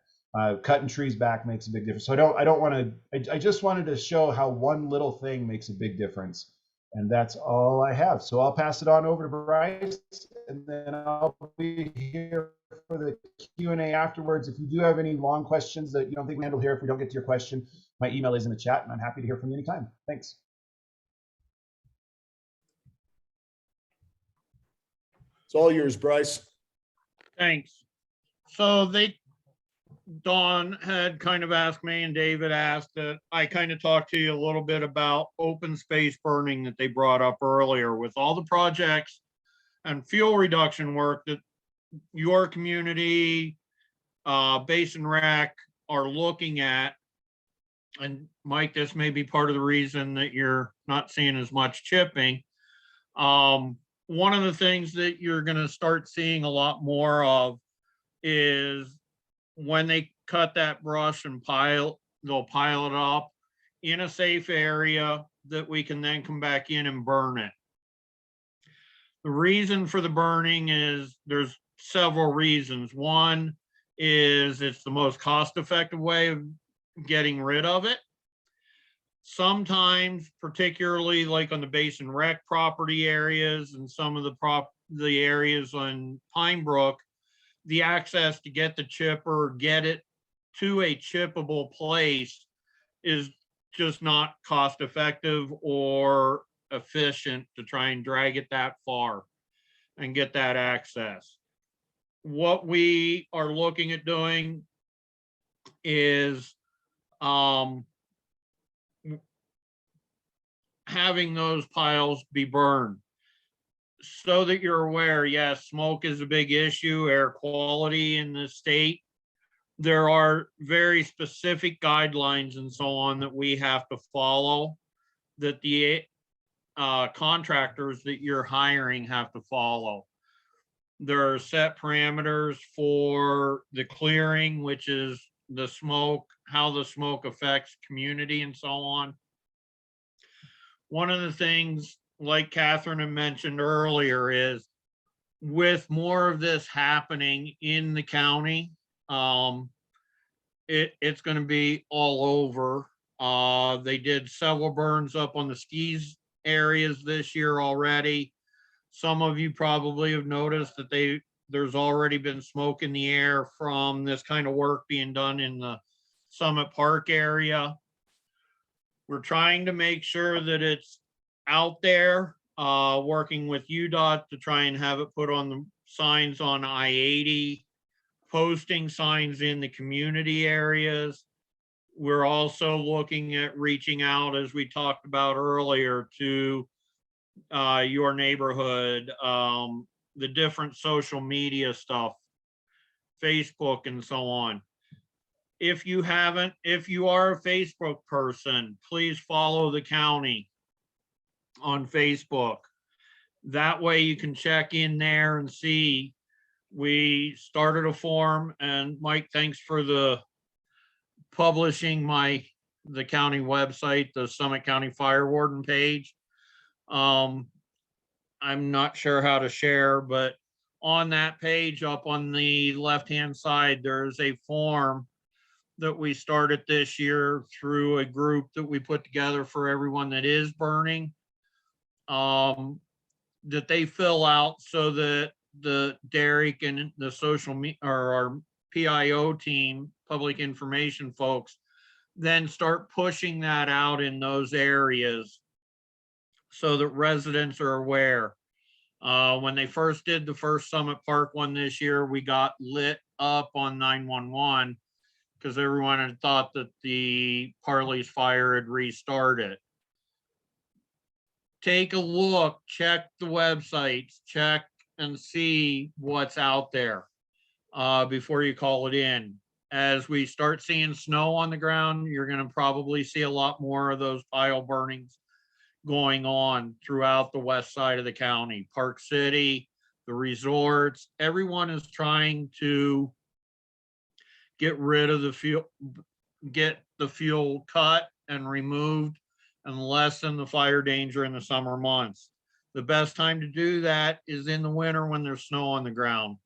Cutting trees back makes a big difference. So I just wanted to show how one little thing makes a big difference. And that's all I have. So I'll pass it on over to Bryce, and then I'll be here for the Q&A afterwards. If you do have any long questions that you don't think we handle here, if we don't get to your question, My email is in the chat, and I'm happy to hear from you anytime. Thanks. It's all yours, Bryce. Thanks. So Dawn had kind of asked me and David asked that I kind of talk to you a little bit about open space burning that they brought up earlier with all the projects and fuel reduction work that your community, Basin Rec are looking at. And Mike, this may be part of the reason that you're not seeing as much chipping. One of the things that you're going to start seeing a lot more of is when they cut that brush and they'll pile it up in a safe area that we can then come back in and burn it. The reason for the burning is there's several reasons. One is it's the most cost-effective way of getting rid of it. Sometimes, particularly like on the Basin Rec property areas and some of the areas on Pinebrook, the access to get the chipper, get it to a chippable place is just not cost effective or efficient to try and drag it that far and get that access. What we are looking at doing is having those piles be burned. So that you're aware, yes, smoke is a big issue, air quality in the state. There are very specific guidelines and so on that we have to follow, that the contractors that you're hiring have to follow. There are set parameters for the clearing, which is the smoke, how the smoke affects community and so on. One of the things, like Kathryn had mentioned earlier, is with more of this happening in the county, it's going to be all over. They did several burns up on the skis areas this year already. Some of you probably have noticed that there's already been smoke in the air from this kind of work being done in the Summit Park area. We're trying to make sure that it's out there, working with UDOT to try and have it put on the signs on I-80, posting signs in the community areas. We're also looking at reaching out, as we talked about earlier, to your neighborhood, the different social media stuff, Facebook and so on. If you are a Facebook person, please follow the county on Facebook. That way you can check in there and see. We started a forum, and Mike, thanks for the publishing the county website, the Summit County Fire Warden page. I'm not sure how to share, but on that page up on the left-hand side, there's a form that we started this year through a group that we put together for everyone that is burning, that they fill out so that the Derek and the social media or our PIO team, public information folks, then start pushing that out in those areas so that residents are aware. When they first did the first Summit Park one this year, we got lit up on 911 because everyone had thought that the Parleys fire had restarted. Take a look, check the websites, check and see what's out there before you call it in. As we start seeing snow on the ground, you're going to probably see a lot more of those pile burnings going on throughout the west side of the county. Park City, the resorts, everyone is trying to get rid of the fuel, get the fuel cut and removed and lessen the fire danger in the summer months. The best time to do that is in the winter when there's snow on the ground.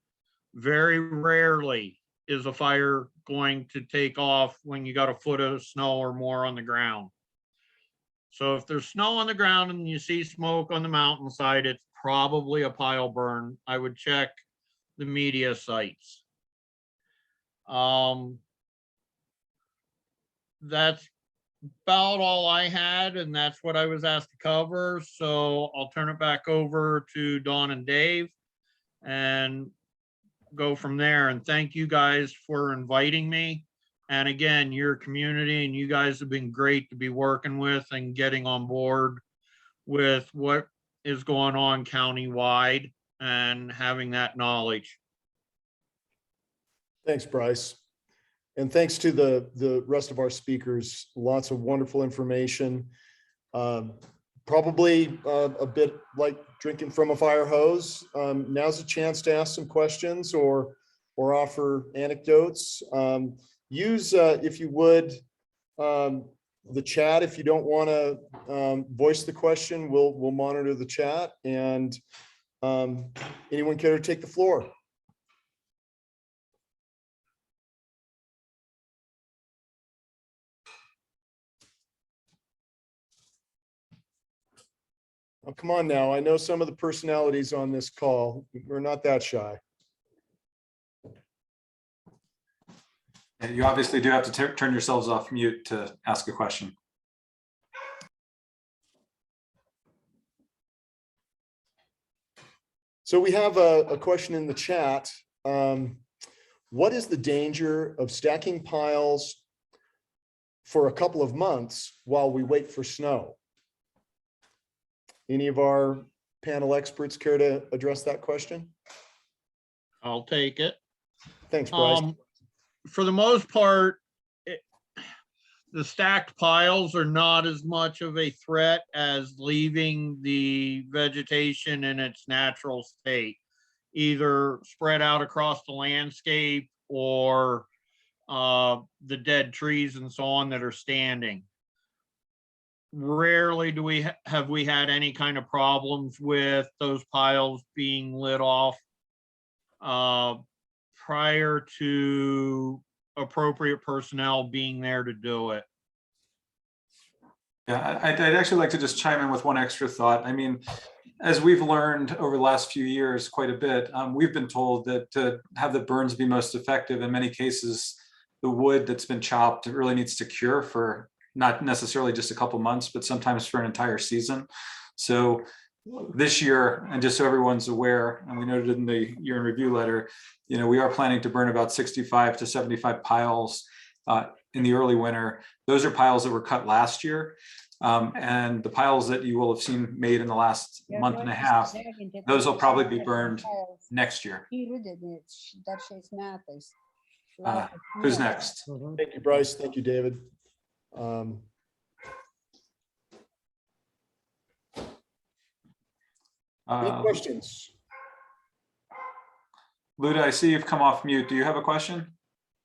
Very rarely is a fire going to take off when you got a foot of snow or more on the ground. So if there's snow on the ground and you see smoke on the mountainside, it's probably a pile burn. I would check the media sites. That's about all I had, and that's what I was asked to cover. So I'll turn it back over to Dawn and Dave and go from there. And thank you guys for inviting me. And again, your community and you guys have been great to be working with and getting on board with what is going on countywide and having that knowledge. Thanks, Bryce. And thanks to the rest of our speakers. Lots of wonderful information. Probably a bit like drinking from a fire hose. Now's a chance to ask some questions or offer anecdotes. Use, if you would, the chat. If you don't want to voice the question, we'll monitor the chat. And anyone care to take the floor? Oh, come on now. I know some of the personalities on this call. We're not that shy. And you obviously do have to turn yourselves off mute to ask a question. So we have a question in the chat. What is the danger of stacking piles for a couple of months while we wait for snow? Any of our panel experts care to address that question? I'll take it. Thanks, Bryce. For the most part, the stacked piles are not as much of a threat as leaving the vegetation in its natural state, either spread out across the landscape or the dead trees and so on that are standing. Rarely do we have we had any kind of problems with those piles being lit off prior to appropriate personnel being there to do it. Yeah, I'd actually like to just chime in with one extra thought. I mean, as we've learned over the last few years quite a bit, we've been told that to have the burns be most effective, in many cases, the wood that's been chopped really needs to cure for not necessarily just a couple months, but sometimes for an entire season. So this year, and just so everyone's aware, and we noted in the year in review letter, you know, we are planning to burn about 65 to 75 piles in the early winter. Those are piles that were cut last year. And the piles that you will have seen made in the last month and a half, those will probably be burned next year. Who's next? Thank you, Bryce. Thank you, David. Any questions? Luda, I see you've come off mute. Do you have a question?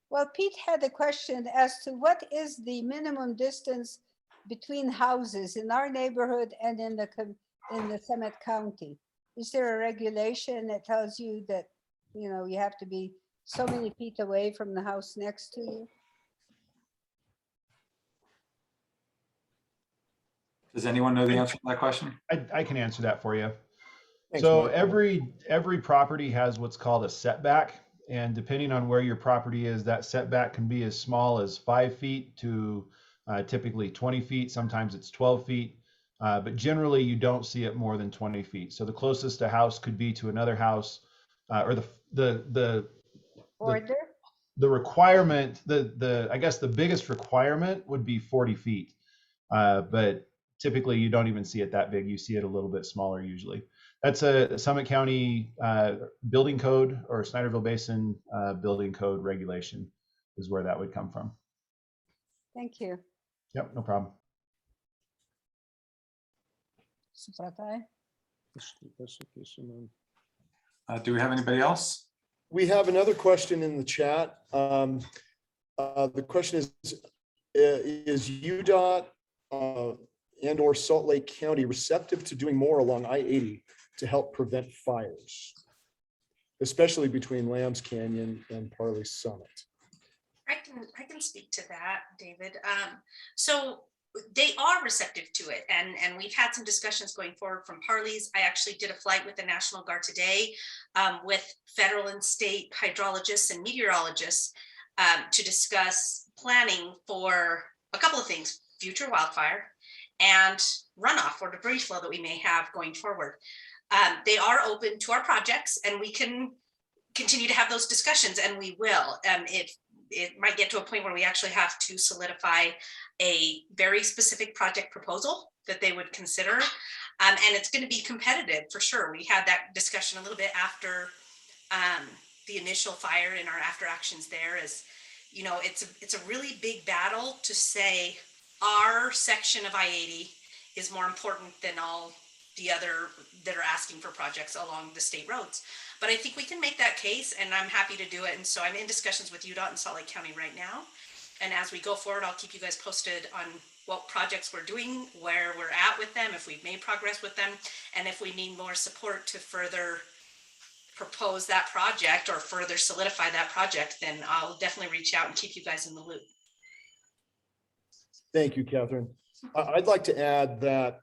Well, Pete had a question as to what is the minimum distance between houses in our neighborhood and in the Summit County? Is there a regulation that tells you that, you know, you have to be so many feet away from the house next to you? Does anyone know the answer to that question? I can answer that for you. Thanks, So Mike. every property has what's called a setback, and depending on where your property is, that setback can be as small as 5 feet to typically 20 feet. Sometimes it's 12 feet, but generally you don't see it more than 20 feet. So the closest a house could be to another house, or the requirement, I guess the biggest requirement would be 40 feet, but typically you don't even see it that big. You see it a little bit smaller usually. That's a Summit County building code or Snyderville Basin building code regulation is where that would come from. Thank you. Yep, no problem. Do we have anybody else? We have another question in the chat. The question is UDOT and or Salt Lake County receptive to doing more along I-80 to help prevent fires, especially between Lambs Canyon and Parleys Summit? I can speak to that, David. So they are receptive to it, and we've had some discussions going forward from Parleys. I actually did a flight with the National Guard today with federal and state hydrologists and meteorologists to discuss planning for a couple of things. future wildfire and runoff or debris flow that we may have going forward. They are open to our projects, and we can continue to have those discussions, and we will. It might get to a point where we actually have to solidify a very specific project proposal that they would consider. And it's going to be competitive for sure. We had that discussion a little bit after the initial fire in our after actions there. Is, you know, it's a really big battle to say our section of I-80 is more important than all the other that are asking for projects along the state roads. But I think we can make that case, and I'm happy to do it. And so I'm in discussions with UDOT and Salt Lake County right now. And as we go forward, I'll keep you guys posted on what projects we're doing, where we're at with them, if we've made progress with them, and if we need more support to further propose that project or further solidify that project, then I'll definitely reach out and keep you guys in the loop. Thank you, Kathryn. I'd like to add that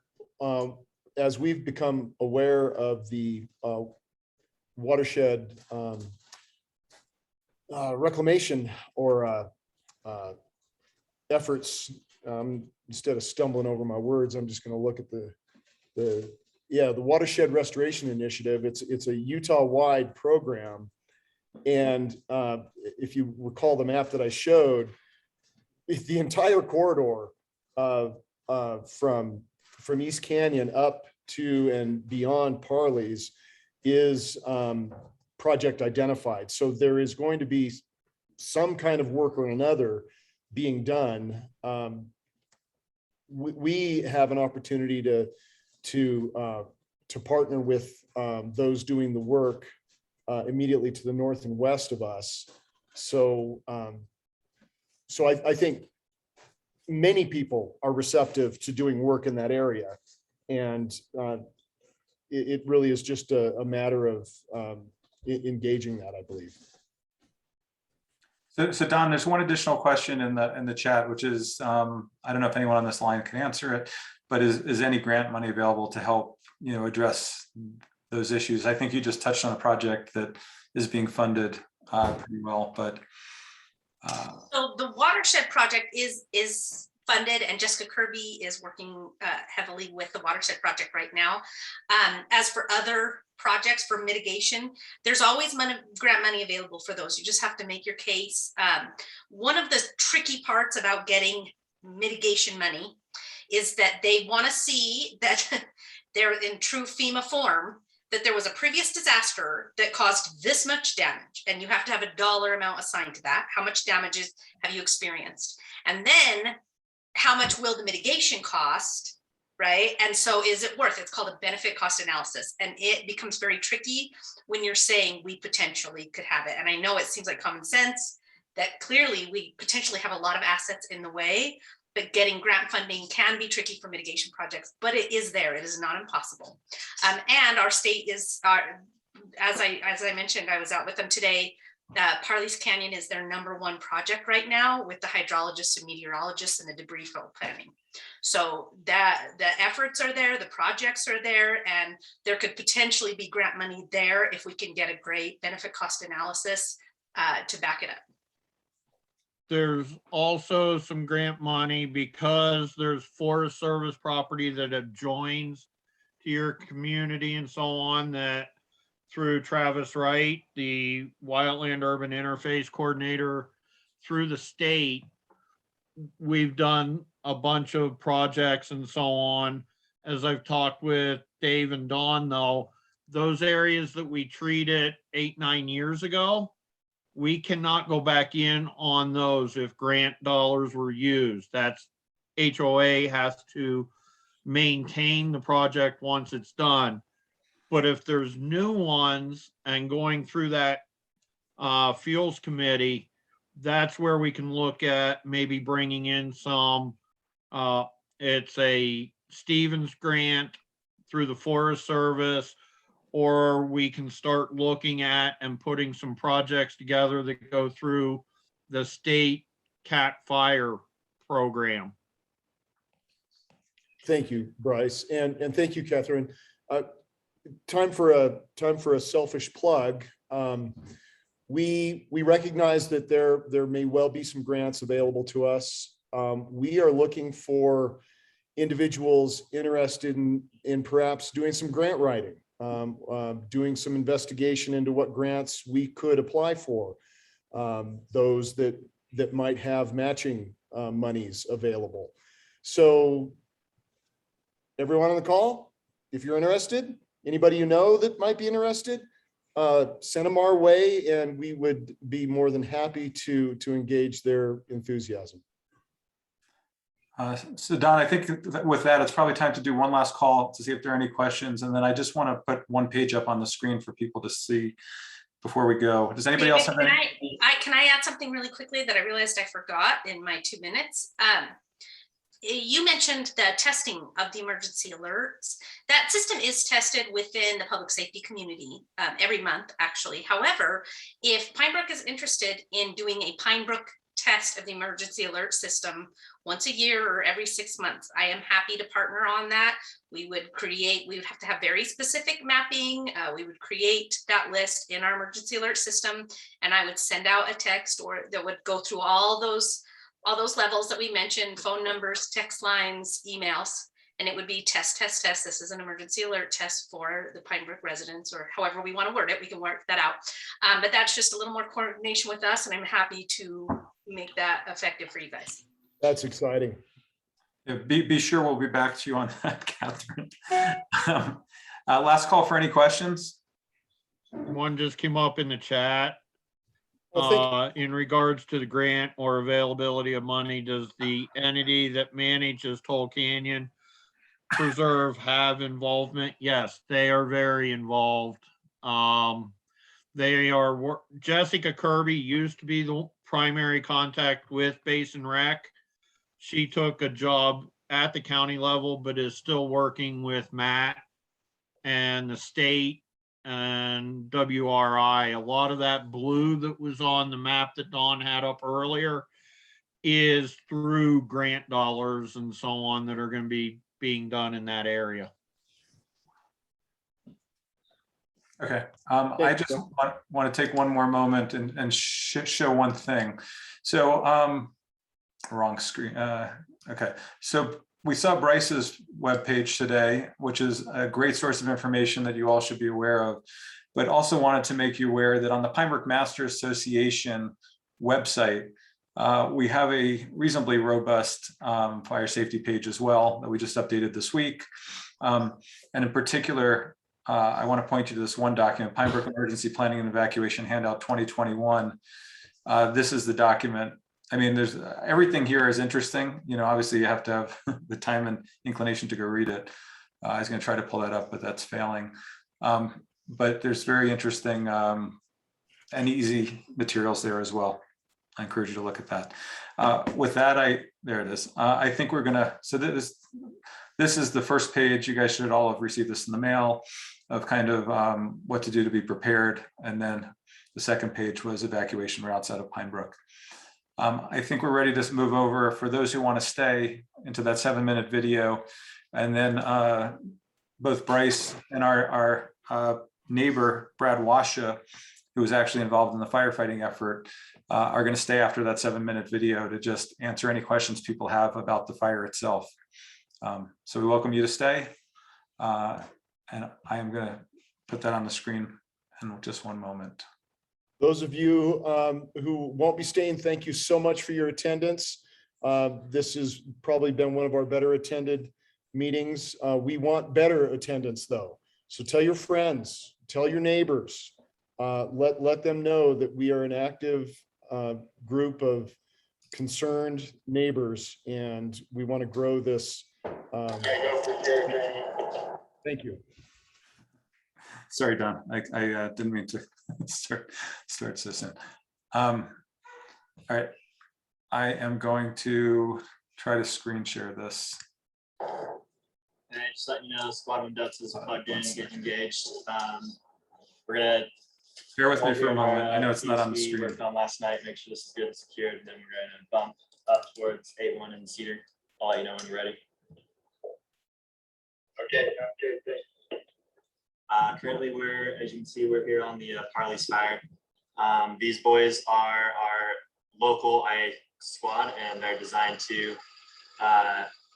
as we've become aware of the watershed reclamation or efforts, instead of stumbling over my words, I'm just going to look at the watershed restoration initiative. It's a Utah-wide program, and if you recall the map that I showed, the entire corridor from East Canyon up to and beyond Parleys is project identified. So there is going to be some kind of work or another being done. We have an opportunity to partner with those doing the work immediately to the north and west of us. So I think many people are receptive to doing work in that area, and it really is just a matter of engaging that, I believe. So Don, there's one additional question in the chat, which is, I don't know if anyone on this line can answer it, but is any grant money available to help, you know, address those issues? I think you just touched on a project that is being funded pretty well, but. So the watershed project is funded, and Jessica Kirby is working heavily with the watershed project right now. As for other projects for mitigation, there's always grant money available for those. You just have to make your case. One of the tricky parts about getting mitigation money is that they want to see that they're in true FEMA form, that there was a previous disaster that caused this much damage, and you have to have a dollar amount assigned to that. How much damages have you experienced? And then how much will the mitigation cost, right? And so is it worth it? It's called a benefit cost analysis. And it becomes very tricky when you're saying we potentially could have it. And I know it seems like common sense that clearly we potentially have a lot of assets in the way, but getting grant funding can be tricky for mitigation projects, but it is there. It is not impossible. And our state is, as I mentioned, I was out with them today. Parleys Canyon is their #1 project right now with the hydrologists and meteorologists and the debris flow planning. So that the efforts are there, the projects are there, and there could potentially be grant money there if we can get a great benefit cost analysis to back it up. There's also some grant money because there's Forest Service property that adjoins to your community and so on, that through Travis Wright, the Wildland Urban Interface Coordinator, through the state, we've done a bunch of projects and so on. As I've talked with Dave and Dawn, though, those areas that we treated 8-9 years ago, we cannot go back in on those if grant dollars were used. That's HOA has to maintain the project once it's done. But if there's new ones and going through that fuels committee, that's where we can look at maybe bringing in some, it's a Stevens grant through the Forest Service, or we can start looking at and putting some projects together that go through the state CAT fire program. Thank you, Bryce, and thank you, Kathryn. Time for a selfish plug. We recognize that there may well be some grants available to us We are looking for individuals interested in perhaps doing some grant writing, doing some investigation into what grants we could apply for, those that might have matching monies available. So everyone on the call, if you're interested, anybody you know that might be interested, send them our way and we would be more than happy to engage their enthusiasm. So Don, I think with that, it's probably time to do one last call to see if there are any questions. And then I just want to put one page up on the screen for people to see before we go. Does anybody else have any? Can I add something really quickly that I realized I forgot in my 2 minutes? You mentioned the testing of the emergency alerts. That system is tested within the public safety community every month, actually. However, if Pinebrook is interested in doing a Pinebrook test of the emergency alert system once a year or every 6 months, I am happy to partner on that. We would have to have very specific mapping. We would create that list in our emergency alert system, and I would send out a text that would go through all those levels that we mentioned: phone numbers, text lines, emails, and it would be test. This is an emergency alert test for the Pinebrook residents, or however we want to word it. We can work that out. But that's just a little more coordination with us, and I'm happy to make that effective for you guys. That's exciting. Yeah, be sure we'll be back to you on that, Catherine. Last call for any questions. One just came up in the chat. Well, In regards to the grant or availability of money, does the entity that manages Toll Canyon Preserve have involvement? Yes, they are very involved. Jessica Kirby used to be the primary contact with Basin Rec. She took a job at the county level, but is still working with Matt and the state and WRI. A lot of that blue that was on the map that Dawn had up earlier is through grant dollars and so on that are going to be being done in that area. Okay, I just want to take one more moment and show one thing. So, wrong screen. Okay, so we saw Bryce's webpage today, which is a great source of information that you all should be aware of, but also wanted to make you aware that on the Pinebrook Master Association website, we have a reasonably robust fire safety page as well that we just updated this week. And in particular, I want to point you to this one document, Pinebrook Emergency Planning and Evacuation Handout 2021. This is the document. I mean, there's everything here is interesting. You know, obviously you have to have the time and inclination to go read it. I was going to try to pull that up, but that's failing. But there's very interesting and easy materials there as well. I encourage you to look at that. With that, there it is. I think we're gonna, so this is the first page. You guys should all have received this in the mail of kind of what to do to be prepared. And then the second page was evacuation routes out of Pinebrook. I think we're ready to move over for those who want to stay into that 7-minute video. And then both Bryce and our neighbor, Brad Washa, who was actually involved in the firefighting effort, are going to stay after that 7-minute video to just answer any questions people have about the fire itself. So we welcome you to stay. And I am going to put that on the screen in just one moment. Those of you who won't be staying, thank you so much for your attendance. This has probably been one of our better attended meetings. We want better attendance though. So tell your friends, tell your neighbors, let them know that we are an active group of concerned neighbors and we want to grow this. Thank you. Sorry, Don, I didn't mean to start so soon. All right, I am going to try to screen share this. And just letting you know, Squad 1 Ducks is plugged in and getting engaged. We're gonna bear with me for a moment. I know it's not on the screen. Worked on last night, make sure this is good and secured, and then we're gonna bump up towards 8-1 in Cedar. I'll let you know when you're ready. Okay, thanks. Currently, as you can see, we're here on the Parleys fire. These boys are local. I squad, and they're designed to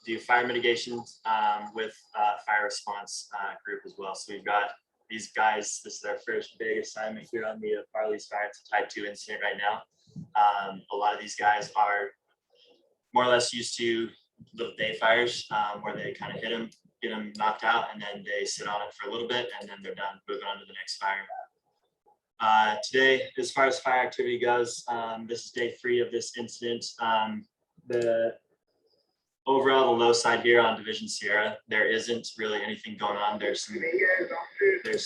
do fire mitigation with fire response group as well. So we've got these guys. This is their first big assignment here on the Parleys fire. It's a type 2 incident right now. A lot of these guys are more or less used to little day fires where they kind of hit them, get them knocked out, and then they sit on it for a little bit, and then they're done, moving on to the next fire. Today, as far as fire activity goes, this is day 3 of this incident. The overall, the low side here on Division Sierra, there isn't really anything going on. There's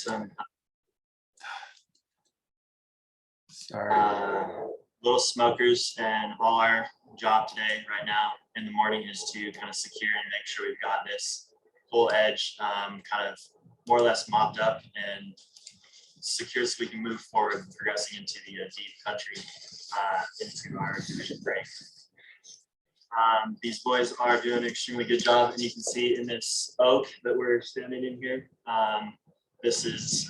some little smokers, and all our job today right now in the morning is to kind of secure and make sure we've got this whole edge kind of more or less mopped up and secure so we can move forward, progressing into the deep country into our division break. These boys are doing an extremely good job, and you can see in this oak that we're standing in here, this is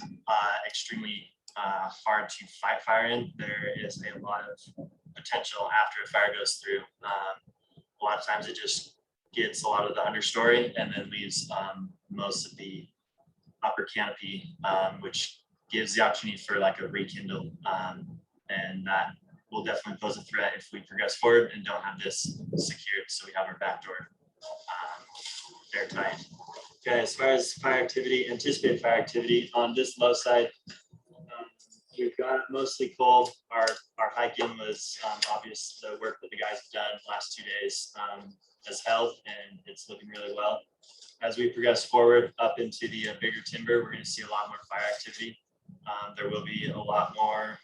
extremely hard to fight fire in. There is a lot of potential after a fire goes through. A lot of times it just gets a lot of the understory and then leaves most of the upper canopy, which gives the opportunity for like a rekindle, and that will definitely pose a threat if we progress forward and don't have this secured, so we have our back door airtight. Okay, as far as fire activity, anticipated fire activity on this low side, we've got mostly cold. Our hiking was obvious. The work that the guys have done the last 2 days has held, and it's looking really well. As we progress forward up into the bigger timber, we're going to see a lot more fire activity. There will be a lot more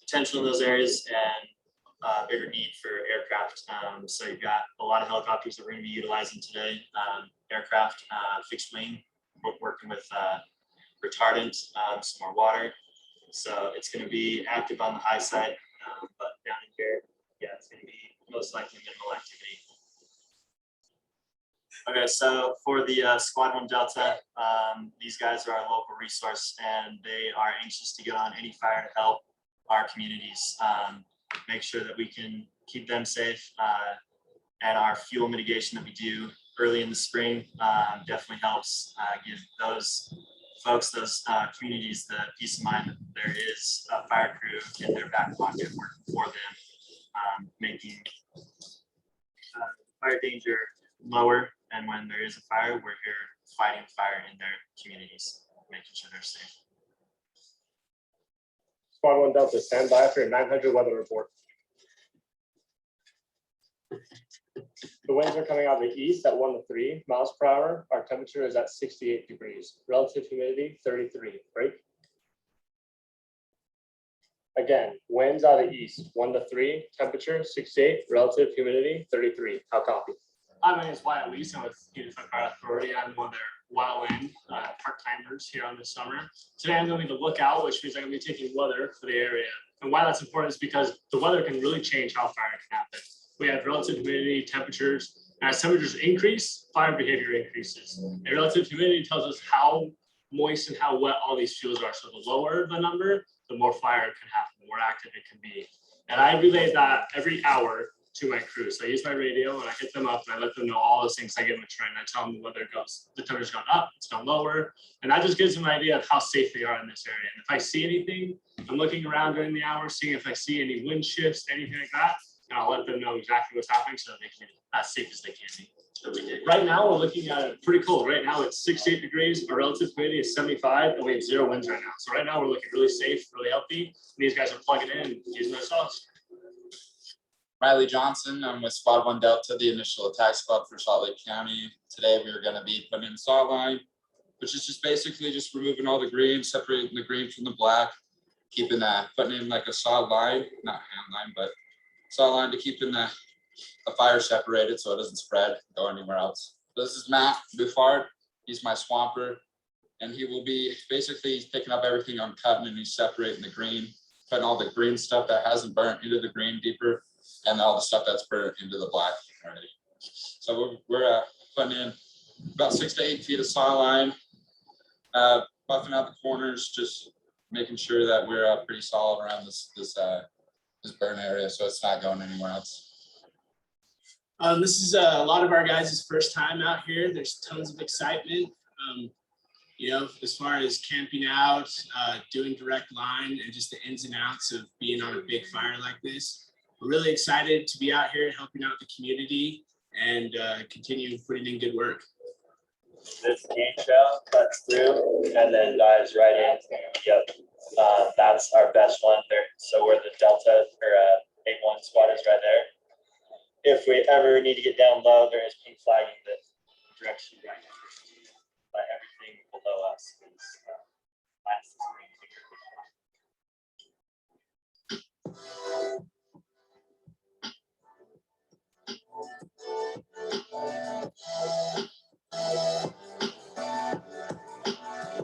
potential in those areas and bigger need for aircraft. So you've got a lot of helicopters that we're going to be utilizing today. Aircraft, fixed wing, we're working with retardant, some more water. So it's going to be active on the high side, but down in here, yeah, it's going to be most likely minimal activity. Okay, so for the Squad 1 Delta, these guys are our local resource, and they are anxious to get on any fire to help our communities, make sure that we can keep them safe, and our fuel mitigation that we do early in the spring definitely helps give those folks, those communities, the peace of mind that there is a fire crew in their back pocket working for them, making fire danger lower. And when there is a fire, we're here fighting fire in their communities, making sure they're safe. Squad 1 Delta, stand by for your 900 weather report. The winds are coming out of the east at 1 to 3 miles per hour. Our temperature is at 68 degrees. Relative humidity 33. Break. Again, winds out of the east 1 to 3. Temperature 68. Relative humidity 33. How copy? Hi, my name is Wyatt Leeson with Unified Fire Authority. I'm one of their wildland part-timers here on this summer. Today I'm going to be the lookout, which means I'm going to be taking weather for the area. And why that's important is because the weather can really change how fire can happen. We have relative humidity, temperatures, and as temperatures increase, fire behavior increases. And relative humidity tells us how moist and how wet all these fuels are. So the lower the number, the more fire can happen, the more active it can be. And I relay that every hour to my crew. So I use my radio and I hit them up and I let them know all those things. I give them a trend. I tell them the weather goes, the temperature's gone up, it's gone lower. And that just gives them an idea of how safe they are in this area. And if I see anything, I'm looking around during the hour, seeing if I see any wind shifts, anything like that, and I'll let them know exactly what's happening so they can be as safe as they can be. Right now, we're looking at it pretty cold. Right now, it's 68 degrees. Our relative humidity is 75, and we have 0 winds right now. So right now, we're looking really safe, really healthy. And these guys are plugging in and using their sauce. Riley Johnson, I'm with Squad 1 Delta, the initial attack squad for Salt Lake County. Today we are going to be putting in salt line, which is just basically just removing all the green, separating the green from the black, keeping that, putting in like a solid line, not hand line, but solid line to keeping the fire separated so it doesn't spread, go anywhere else. This is Matt Buffard. He's my swamper, and he will be basically he's picking up everything I'm cutting, and he's separating the green, putting all the green stuff that hasn't burnt into the green deeper, and all the stuff that's burnt into the black already. So we're putting in about 6 to 8 feet of saw line, buffing out the corners, just making sure that we're pretty solid around this burn area, so it's not going anywhere else. This is a lot of our guys' first time out here. There's tons of excitement. You know, as far as camping out, doing direct line, and just the ins and outs of being on a big fire like this. We're really excited to be out here helping out the community and continue putting in good work. This game trail cuts through and then dives right in. Yep, that's our best one there. So where the Delta or 8-1 squad is right there. If we ever need to get down low, there is pink flagging the direction right now. But everything below us is that's the screen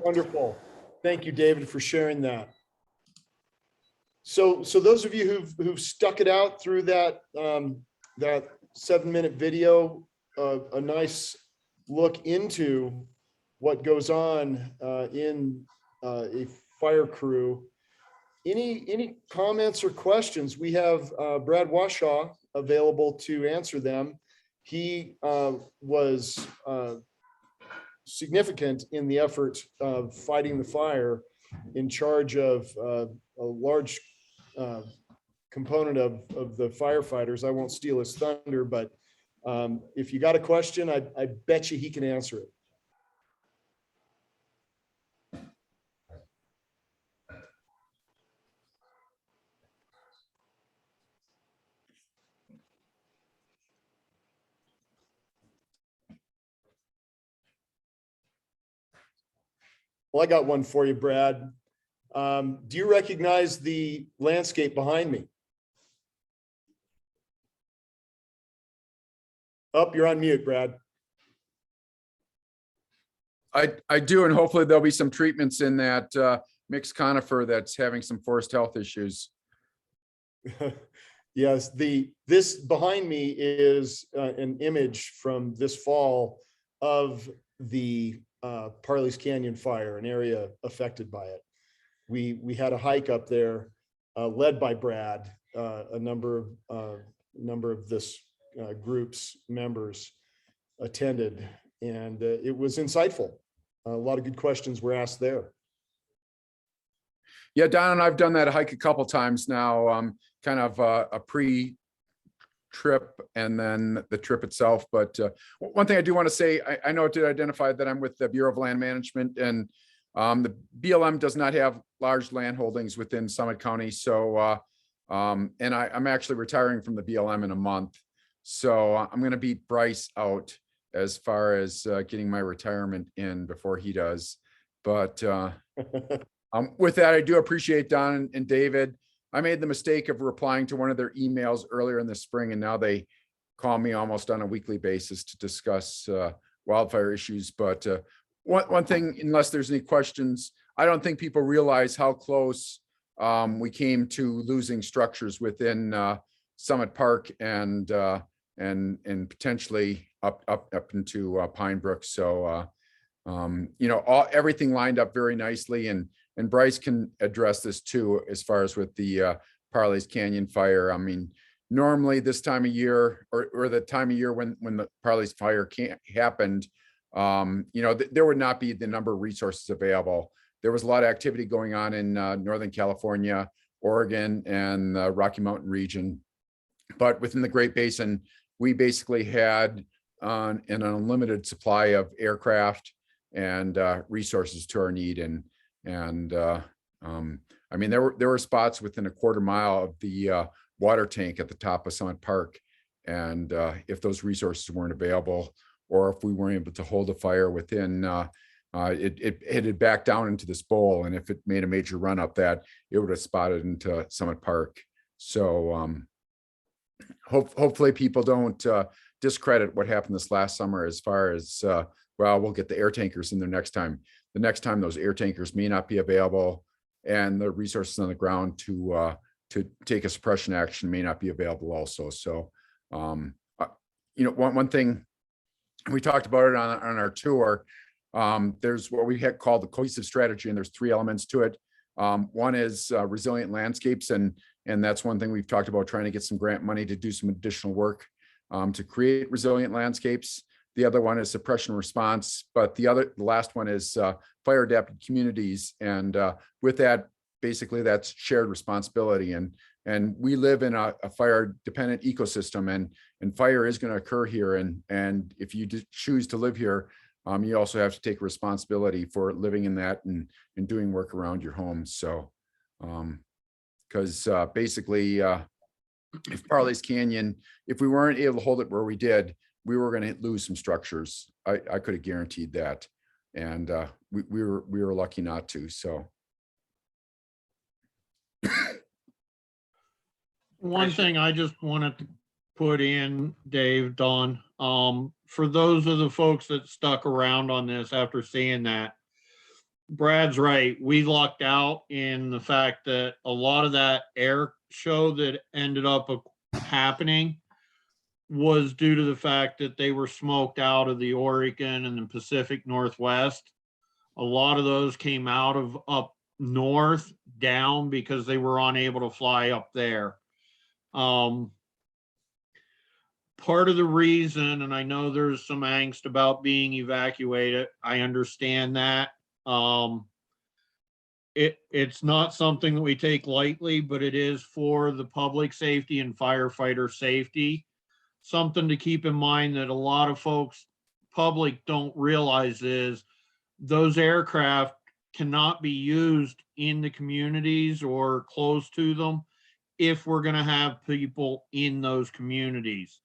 Wonderful. Thank you, David, for sharing that. So those of you who've stuck it out through that that 7-minute video, a nice look into what goes on in a fire crew. Any comments or questions? We have Brad Washaw available to answer them. He was significant in the effort of fighting the fire, in charge of a large component of the firefighters. I won't steal his thunder, but if you got a question, I bet you he can answer it. Well, I got one for you, Brad. Do you recognize the landscape behind me? Oh, you're on mute, Brad. I do, and hopefully there'll be some treatments in that mixed conifer that's having some forest health issues. Yes, this behind me is an image from this fall of the Parleys Canyon fire, an area affected by it. We had a hike up there led by Brad, a number of this group's members attended, and it was insightful. A lot of good questions were asked there. Yeah, Don and I've done that hike a couple times now, kind of a pre-trip and then the trip itself. But one thing I do want to say, I know it did identify that I'm with the Bureau of Land Management, and the BLM does not have large land holdings within Summit County. So, and I'm actually retiring from the BLM in a month. So I'm going to beat Bryce out as far as getting my retirement in before he does. But with that, I do appreciate Don and David. I made the mistake of replying to one of their emails earlier in the spring, and now they call me almost on a weekly basis to discuss wildfire issues. But one thing, unless there's any questions, I don't think people realize how close we came to losing structures within Summit Park and potentially up into Pinebrook. So you know, everything lined up very nicely, and Bryce can address this too, as far as with the Parleys Canyon fire. I mean, normally this time of year, or the time of year when the Parleys fire happened, you know, there would not be the number of resources available. There was a lot of activity going on in Northern California, Oregon, and the Rocky Mountain region. But within the Great Basin, we basically had an unlimited supply of aircraft and resources to our need. And I mean, there were spots within a quarter mile of the water tank at the top of Summit Park. And if those resources weren't available, or if we weren't able to hold a fire within, it headed back down into this bowl. And if it made a major run up that, it would have spotted into Summit Park. So hopefully people don't discredit what happened this last summer, as far as, well, we'll get the air tankers in there next time. The next time those air tankers may not be available, and the resources on the ground to take a suppression action may not be available also. So, you know, one thing we talked about it on our tour, there's what we had called the cohesive strategy, and there's 3 elements to it. One is resilient landscapes, and And that's one thing we've talked about, trying to get some grant money to do some additional work to create resilient landscapes. The other one is suppression response, but the last one is fire adapted communities. And with that, basically that's shared responsibility. And we live in a fire dependent ecosystem, and fire is going to occur here. And if you choose to live here, you also have to take responsibility for living in that and doing work around your home. So, because basically, if Parleys Canyon, if we weren't able to hold it where we did, we were going to lose some structures. I could have guaranteed that, and we were lucky not to. So, one thing I just wanted to put in, Dave, Don, for those of the folks that stuck around on this after seeing that, Brad's right. We lucked out in the fact that a lot of that air show that ended up happening was due to the fact that they were smoked out of the Oregon and the Pacific Northwest. A lot of those came out of up north down because they were unable to fly up there. Part of the reason, and I know there's some angst about being evacuated, I understand that. It's not something that we take lightly, but it is for the public safety and firefighter safety. Something to keep in mind that a lot of folks, public, don't realize is those aircraft cannot be used in the communities or close to them if we're going to have people in those communities.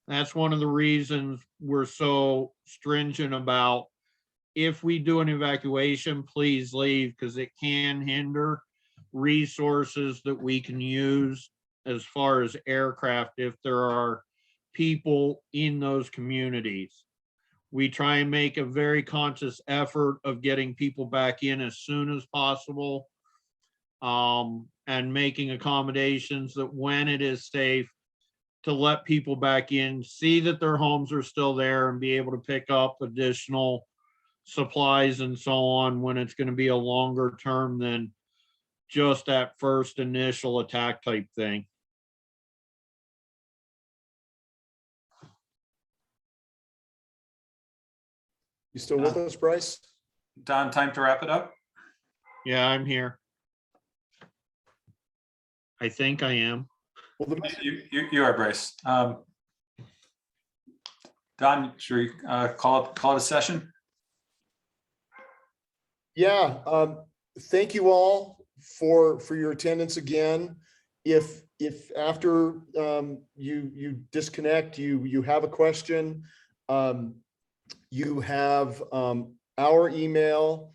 That's one of the reasons we're so stringent about, if we do an evacuation, please leave, because it can hinder resources that we can use as far as aircraft if there are people in those communities. We try and make a very conscious effort of getting people back in as soon as possible, and making accommodations that when it is safe to let people back in, see that their homes are still there, and be able to pick up additional supplies and so on when it's going to be a longer term than just that first initial attack type thing. You still with us, Bryce? Don, time to wrap it up? Yeah, I'm here. I think I am. Well, You are, Bryce. Don, should we call it a session? Yeah, thank you all for your attendance again. If after you disconnect, you have a question, you have our email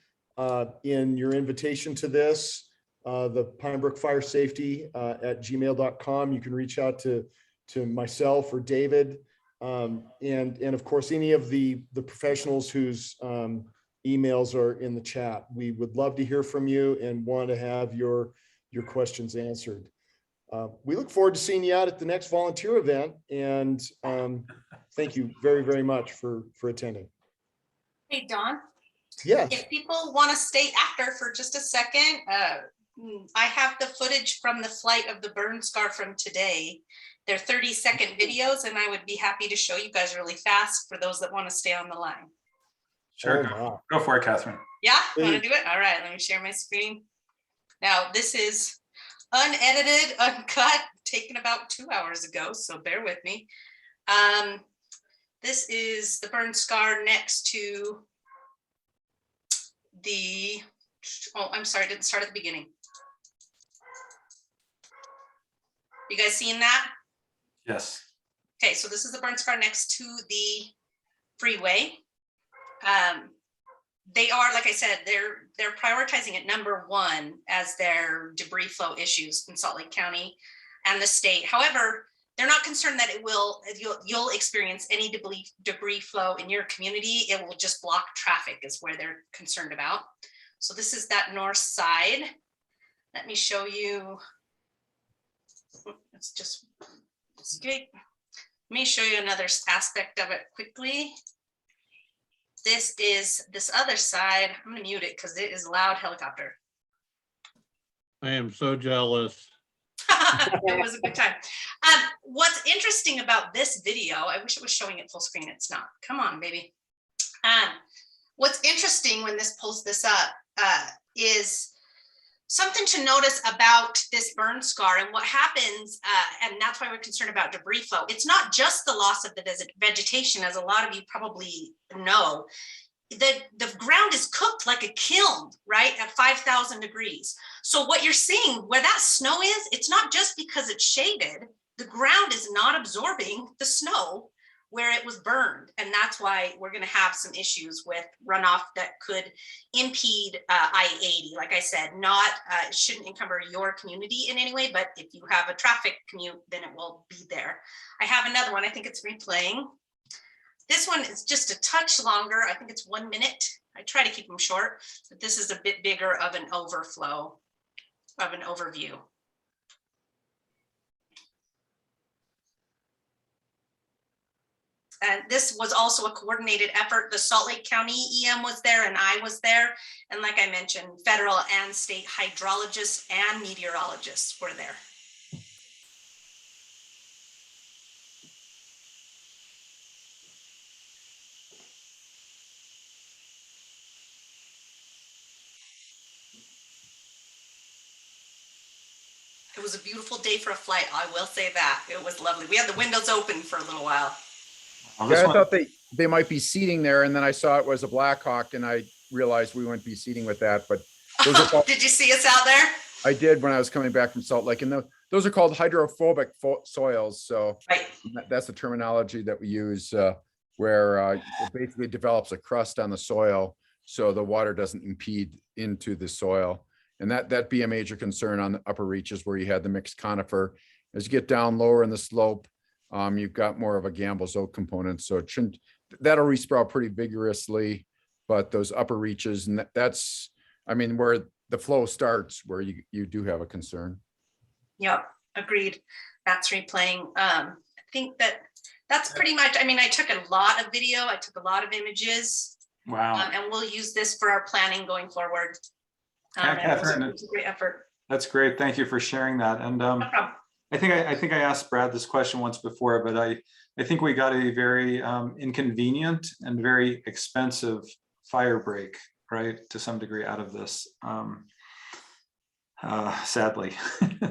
in your invitation to this, the Pinebrook Fire Safety at gmail.com. You can reach out to myself or David, and of course any of the professionals whose emails are in the chat. We would love to hear from you and want to have your questions answered. We look forward to seeing you out at the next volunteer event, and thank you very, very much for attending. Hey, Don. Yes. If people want to stay after for just a second, I have the footage from the flight of the burn scar from today. They're 30-second videos, and I would be happy to show you guys really fast for those that want to stay on the line. Sure, go for it, Kathryn. Yeah, you want to do it? All right, let me share my screen. Now, this is unedited, uncut, taken about 2 hours ago, so bear with me. This is the burn scar next to the, oh, I'm sorry, I didn't start at the beginning. You guys seeing that? Yes. Okay, so this is the burn scar next to the freeway. They are, like I said, they're prioritizing it #1 as their debris flow issues in Salt Lake County and the state. However, they're not concerned that you'll experience any debris flow in your community. It will just block traffic is where they're concerned about. So this is that north side. Let me show you. Let's just escape. Let me show you another aspect of it quickly. This is this other side. I'm going to mute it because it is a loud helicopter. I am so jealous. It was a good time. What's interesting about this video, I wish it was showing it full screen. It's not. Come on, baby. What's interesting when this pulls this up is something to notice about this burn scar and what happens, and that's why we're concerned about debris flow. It's not just the loss of the vegetation, as a lot of you probably know. The ground is cooked like a kiln, right, at 5,000 degrees. So what you're seeing where that snow is, it's not just because it's shaded. The ground is not absorbing the snow where it was burned. And that's why we're going to have some issues with runoff that could impede I-80. Like I said, it shouldn't encumber your community in any way, but if you have a traffic commute, then it will be there. I have another one. I think it's replaying. This one is just a touch longer. I think it's 1 minute. I try to keep them short, but this is a bit bigger of an overflow, of an overview. And this was also a coordinated effort. The Salt Lake County EM was there and I was there. And like I mentioned, federal and state hydrologists and meteorologists were there. It was a beautiful day for a flight. I will say that. It was lovely. We had the windows open for a little while. Yeah, I thought they might be seating there, and then I saw it was a Black Hawk, and I realized we wouldn't be seating with that. But those are called, did you see us out there? I did when I was coming back from Salt Lake, and those are called hydrophobic soils. So right. That's the terminology that we use, where it basically develops a crust on the soil, so the water doesn't impede into the soil. And that'd be a major concern on the upper reaches where you had the mixed conifer. As you get down lower in the slope, you've got more of a Gamble's oak component. So it shouldn't, that'll resprout pretty vigorously, but those upper reaches, and that's, I mean, where the flow starts, where you do have a concern. Yep, agreed. That's replaying. I think that's pretty much, I mean, I took a lot of video, I took a lot of images. Wow. And we'll use this for our planning going forward. KnowKathryn, it's a great effort. That's great. Thank you for sharing that. And No problem. I think I asked Brad this question once before, but I think we got a very inconvenient and very expensive fire break, right, to some degree out of this, sadly.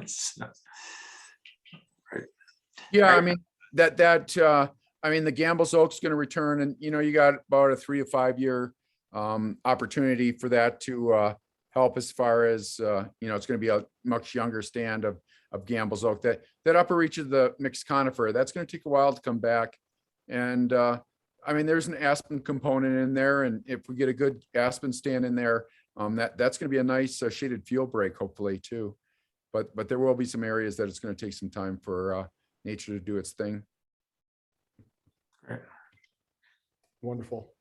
So, right. Yeah, I mean I mean the Gamble's oak's going to return, and you got about a 3 to 5 year opportunity for that to help as far as it's going to be a much younger stand of Gamble's oak. That upper reach of the mixed conifer, that's going to take a while to come back. And I mean, there's an aspen component in there, and if we get a good aspen stand in there, that's going to be a nice shaded field break, hopefully too. But there will be some areas that it's going to take some time for nature to do its thing. Great. Wonderful.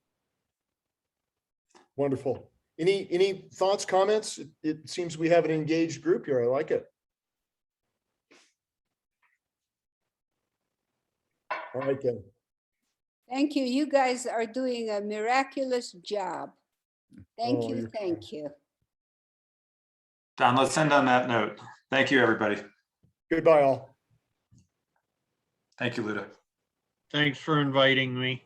Wonderful. Any thoughts, comments? It seems we have an engaged group here. I like it. All right, then. Thank you. You guys are doing a miraculous job. Thank you. Thank you. Don, let's end on that note. Thank you, everybody. Goodbye, all. Thank you, Luda. Thanks for inviting me.